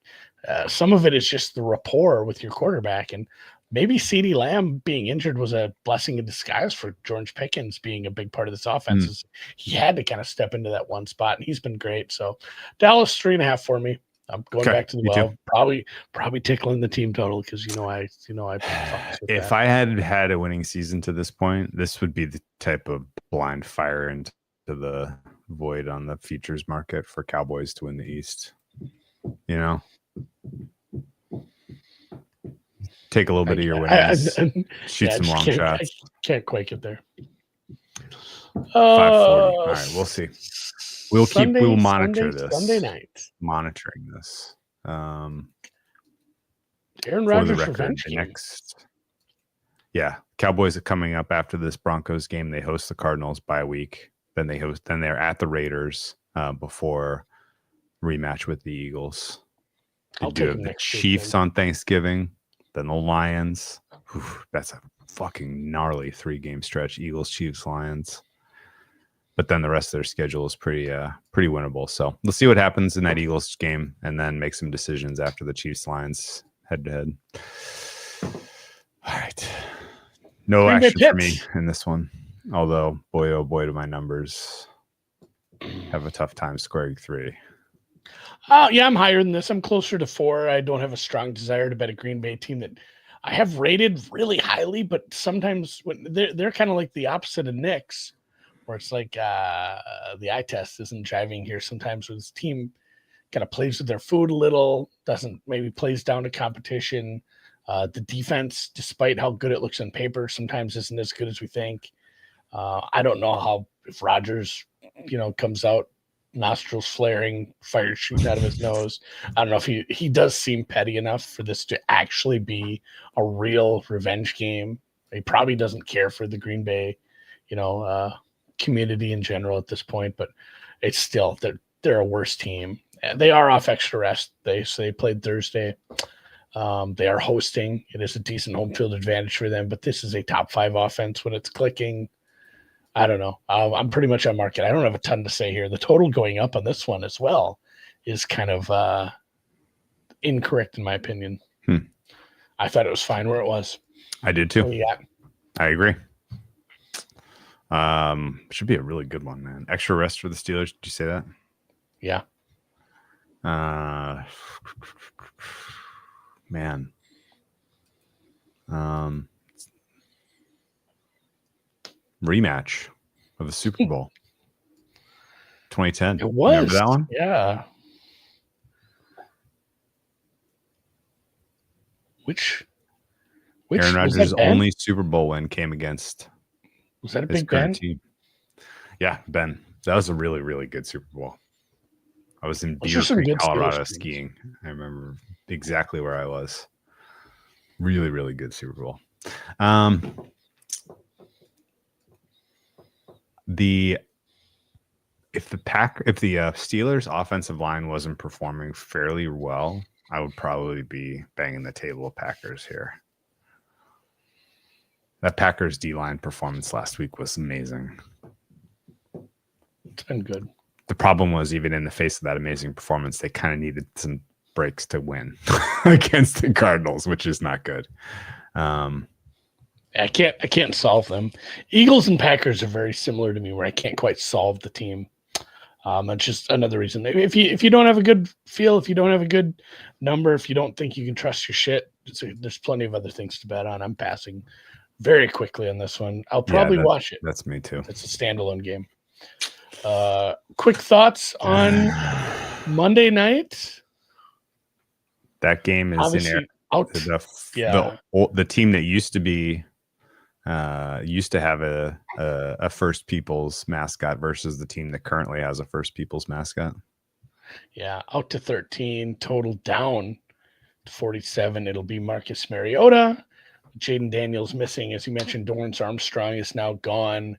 some of it is just the rapport with your quarterback. And maybe CeeDee Lamb being injured was a blessing in disguise for George Pickens being a big part of this offense. He had to kind of step into that one spot, and he's been great. So Dallas 3.5 for me. I'm going Okay, back to the me too. probably tickling the team total because I fucks with If that. I had had a winning season to this point, this would be the type of blind fire into the void on the futures market for Cowboys to win the East. You know, take a little bit of your winnings, shoot some long shots. I can't quite get there. 540. All right, we'll see. We will monitor this. Sunday night. Monitoring this. Aaron For the Rodgers record, revenge the game. next. Yeah, Cowboys are coming up after this Broncos game. They host the Cardinals by a week. Then they're at the Raiders before rematch with the Eagles. They I'll do take have them the next Chiefs weekend. on Thanksgiving. Then the Lions. That's a fucking gnarly 3-game stretch. Eagles, Chiefs, Lions. But then the rest of their schedule is pretty winnable. So let's see what happens in that Eagles game, and then make some decisions after the Chiefs Lions head to head. All right, no Green Bay action for me Pits. in this one. Although, boy, oh boy, do my numbers have a tough time scoring 3. Yeah, I'm higher than this. I'm closer to 4. I don't have a strong desire to bet a Green Bay team that I have rated really highly, but sometimes when they're kind of like the opposite of Knicks, where it's like the eye test isn't driving here. Sometimes when this team kind of plays with their food a little, doesn't maybe plays down to competition. The defense, despite how good it looks on paper, sometimes isn't as good as we think. I don't know if Rodgers, comes out nostrils flaring, fire shooting out of his nose. I don't know if he does seem petty enough for this to actually be a real revenge game. He probably doesn't care for the Green Bay, community in general at this point, but it's still they're a worse team. They are off extra rest. They played Thursday. They are hosting. It is a decent home field advantage for them, but this is a top 5 offense when it's clicking. I don't know. I'm pretty much on market. I don't have a ton to say here. The total going up on this one as well is kind of incorrect in my opinion. I thought it was fine where it was. I did too. Yeah, I agree. Should be a really good one, man. Extra rest for the Steelers. Did you say that? Yeah. Man. Rematch of the Super Bowl 2010. It was. Remember that one? Yeah. Which Aaron Rodgers' only Super Bowl win came against was that a his Big current Ben? team. Yeah, Ben. That was a really, really good Super Bowl. I was in Those are some Beaver Creek, good Colorado Steelers skiing. I remember exactly where I was. Really, really good Super Bowl. If the Steelers offensive line wasn't performing fairly well, I would probably be banging the table of Packers here. That Packers D-line performance last week was amazing. It's been good. The problem was, even in the face of that amazing performance, they kind of needed some breaks to win against the Cardinals, which is not good. I can't solve them. Eagles and Packers are very similar to me, where I can't quite solve the team. That's just another reason. If you don't have a good feel, if you don't have a good number, if you don't think you can trust your shit, there's plenty of other things to bet on. I'm passing very quickly on this one. I'll probably watch it. That's me too. It's a standalone game. Quick thoughts on Monday night. That game is obviously out. The team that used to have a First People's mascot versus the team that currently has a First People's mascot. Yeah, out to 13, total down to 47. It'll be Marcus Mariota. Jaden Daniels missing, as you mentioned. Dorrance Armstrong is now gone,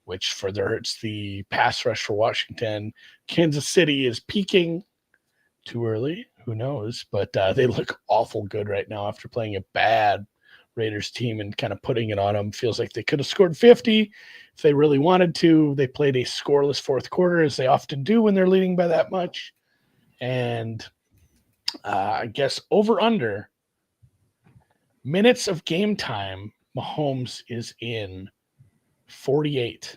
which further hurts the pass rush for Washington. Kansas City is peaking too early. Who knows? But they look awful good right now after playing a bad Raiders team and kind of putting it on them. Feels like they could have scored 50 if they really wanted to. They played a scoreless fourth quarter, as they often do when they're leading by that much. And I guess over-under minutes of game time, Mahomes is in 48.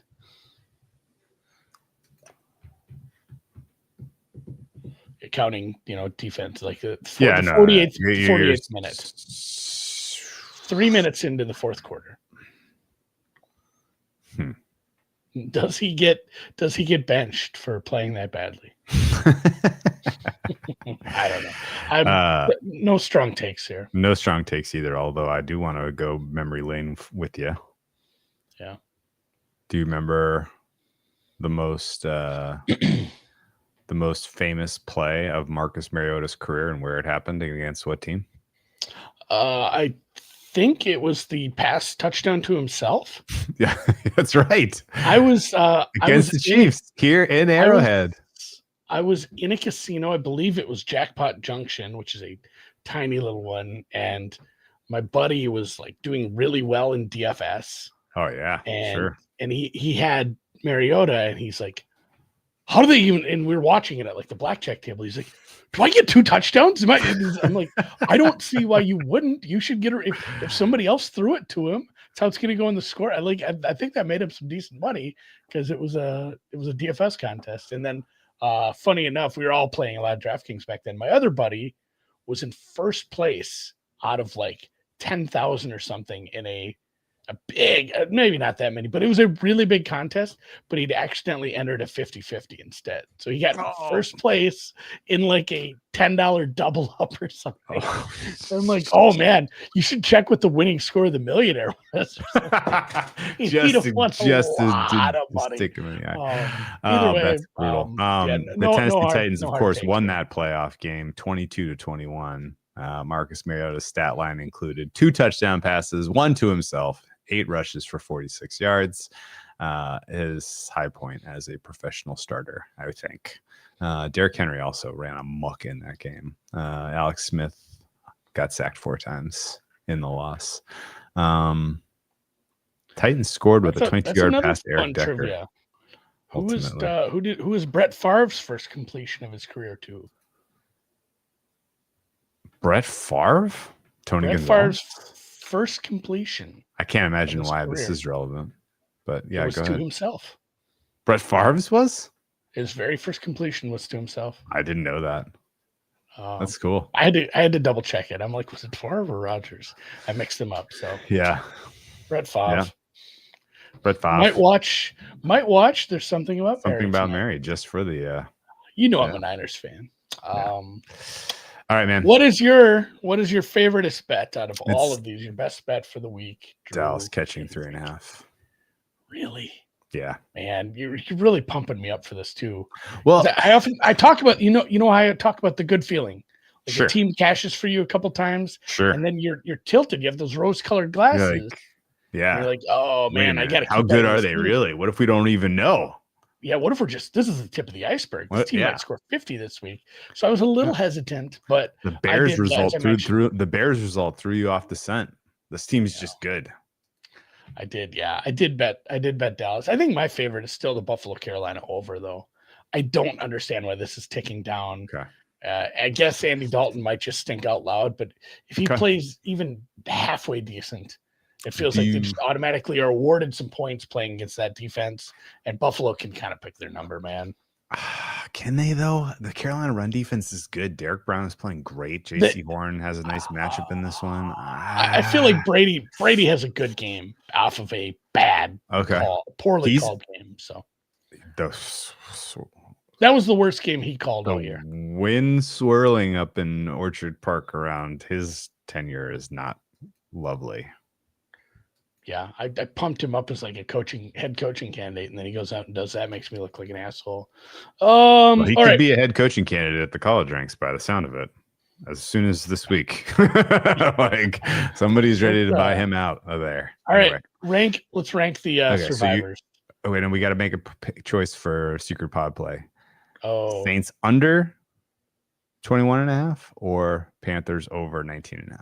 counting, defense, like the 48th minute. 3 minutes into the fourth quarter. Does he get benched for playing that badly? I don't know. No strong takes here. No strong takes either, although I do want to go memory lane with you. Yeah. Do you remember the most famous play of Marcus Mariota's career and where it happened against what team? I think it was the pass touchdown to himself. Yeah, that's right. I was against the Chiefs here in Arrowhead. I was in a casino. I believe it was Jackpot Junction, which is a tiny little one, and my buddy was like doing really well in DFS. Oh yeah, sure. And he had Mariota, and he's like, how do they even? And we were watching it at like the blackjack table. He's like, do I get 2 touchdowns? I'm like, I don't see why you wouldn't. You should get her if somebody else threw it to him. That's how it's going to go in the score. I think that made him some decent money because it was a DFS contest. And then, funny enough, we were all playing a lot of DraftKings back then. My other buddy was in first place out of like 10,000 or something in a big, maybe not that many, but it was a really big contest, but he'd accidentally entered a 50-50 instead. So he got first place in like a $10 double up or something. I'm like, oh man, you should check what the winning score of the millionaire was. just to stick him in the eye. Either way, that's brutal. The Tennessee Titans, of course, won that playoff game 22-21. Marcus Mariota's stat line included 2 touchdown passes, 1 to himself, 8 rushes for 46 yards. His high point as a professional starter, I would think. Derrick Henry also ran amok in that game. Alex Smith got sacked 4 times in the loss. Titans scored with a 22-yard pass to Eric Decker. Trivia. Who was Brett Favre's first completion of his career too? Brett Favre? Brett Favre's first completion. I can't imagine why this is relevant, but yeah, go ahead. To himself. Brett Favre's was? His very first completion was to himself. I didn't know that. That's cool. I had to double check it. I'm like, was it Favre or Rodgers? I mixed them up. So yeah, Brett Favre. Yeah. Brett Favre might watch. There's something about Mary just for the. I'm a Niners fan. All right, man. What is your favoriteest bet out of all of these? Your best bet for the week? Drew, Dallas catching 3.5. Really? Yeah. Man, you're really pumping me up for this too. Well, I talk about I talk about the good feeling. Like sure. The team cashes for you a couple times, sure, and then you're tilted. You have those rose-colored glasses. You're like, oh man, I gotta. How good are they really? What if we don't even know? Yeah, what if this is the tip of the iceberg? This team might score 50 this week. So I was a little hesitant, but the Bears result threw you off the scent. This team's just good. I did bet Dallas. I think my favorite is still the Buffalo Carolina over, though. I don't understand why this is ticking down. Okay. I guess Andy Dalton might just stink out loud, but if he plays even halfway decent, it feels like they just automatically are awarded some points playing against that defense, and Buffalo can kind of pick their number, man. Can they, though? The Carolina run defense is good. Derek Brown is playing great. J.C. Horn has a nice matchup in this one. I feel like Brady has a good game off of a bad poorly called game. So that was the worst game he called all year. Wind swirling up in Orchard Park around his tenure is not lovely. Yeah, I pumped him up as like a head coaching candidate, and then he goes out and does that. Makes me look like an asshole. He could be a head coaching candidate at the college ranks by the sound of it. As soon as this week, like somebody's ready to buy him out of there. All right, let's rank the survivors. And we got to make a choice for secret pod play. Oh, Saints under 21.5 or Panthers over 19.5.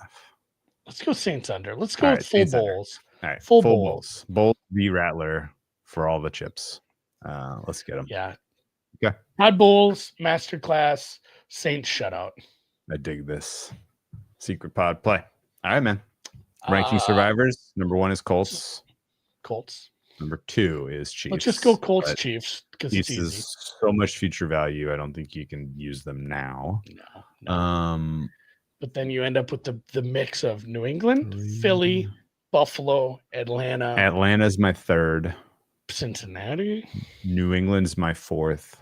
Let's go Saints under. Let's go with full bowls. All right, full bowls. Bowl the Rattler for all the chips. Let's get them. Yeah. Okay. Odd bowls, masterclass, Saints shutout. I dig this. Secret pod play. All right, man. Ranking survivors. Number 1 is Colts. Colts. Number 2 is Chiefs. Let's just go Colts but Chiefs because it's Chiefs easy. is so much future value. I don't think you can use them now. No. But then you end up with the mix of New England, Philly, Buffalo, Atlanta. Atlanta's my 3rd. Cincinnati. New England's my 4th.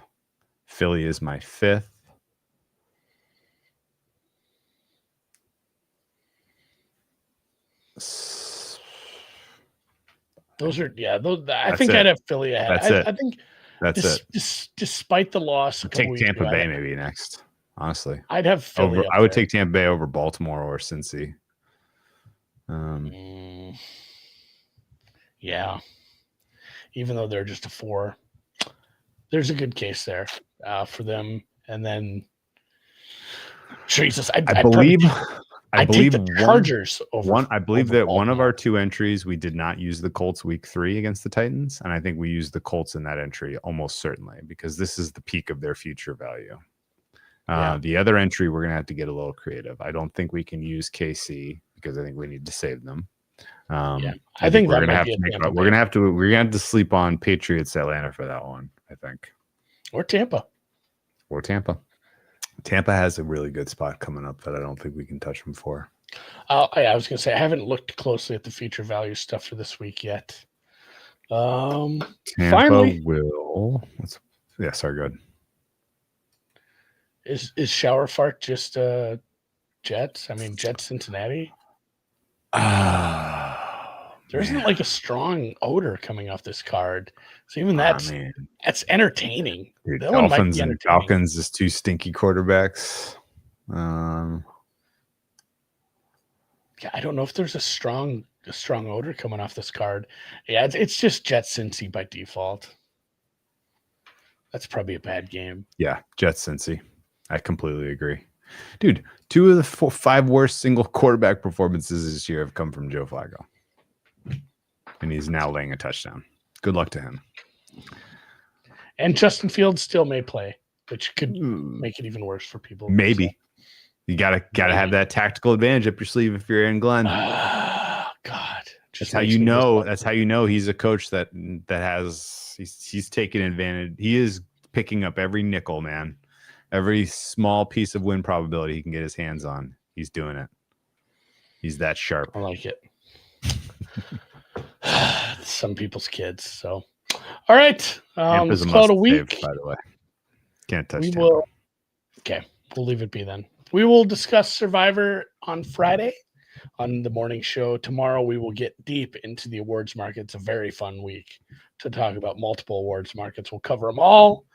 Philly is my 5th. Those are I That's think it. I'd have Philly ahead. That's it. I think That's it. Despite the loss, I'd take Tampa Bay maybe next. Honestly, I'd have Philly. I would take Tampa Bay over Baltimore or Cincy. Yeah, even though they're just a 4, there's a good case there for them. And then, Jesus, I believe the Chargers over. I believe that one of our 2 entries we did not use the Colts week 3 against the Titans, and I think we used the Colts in that entry almost certainly because this is the peak of their future value. The other entry we're gonna have to get a little creative. I don't think we can use KC because I think we need to save them. I think we're gonna have to sleep on Patriots Atlanta for that one. I think or Tampa. Tampa has a really good spot coming up that I don't think we can touch them for. I was gonna say I haven't looked closely at the future value stuff for this week yet. Tampa finally, will. Sorry, go ahead. Is Shower Fart just Jets? I mean, Jets Cincinnati. There isn't like a strong odor coming off this card, so even that's entertaining. Dude, Dolphins and Falcons is 2 stinky quarterbacks. I don't know if there's a strong odor coming off this card. Yeah, it's just Jets Cincy by default. That's probably a bad game. Yeah, Jets Cincy. I completely agree. Dude, 2 of the 5 worst single quarterback performances this year have come from Joe Flacco. And he's now laying a touchdown. Good luck to him. And Justin Fields still may play, which could make it even worse for people. Maybe. You gotta have that tactical advantage up your sleeve if you're Aaron Glenn. God. That's how you know. That's how you know he's a coach that has he's taking advantage. He is picking up every nickel, man. Every small piece of win probability he can get his hands on. He's doing it. He's that sharp. I like it. Some people's kids. So, all right. Let's call it a week. Save, by the way, can't touch. We will. Okay, we'll leave it be then. We will discuss Survivor on Friday on the morning show. Tomorrow we will get deep into the awards market. It's a very fun week to talk about multiple awards markets. We'll cover them all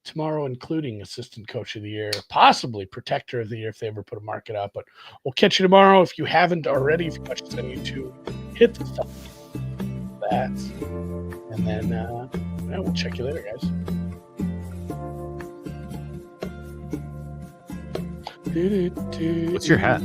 tomorrow, including Assistant Coach of the Year, possibly Protector of the Year if they ever put a market up. But we'll catch you tomorrow. If you haven't already, if you watch this on YouTube, hit the thumbs up that. And then we'll check you later, guys. What's your hat?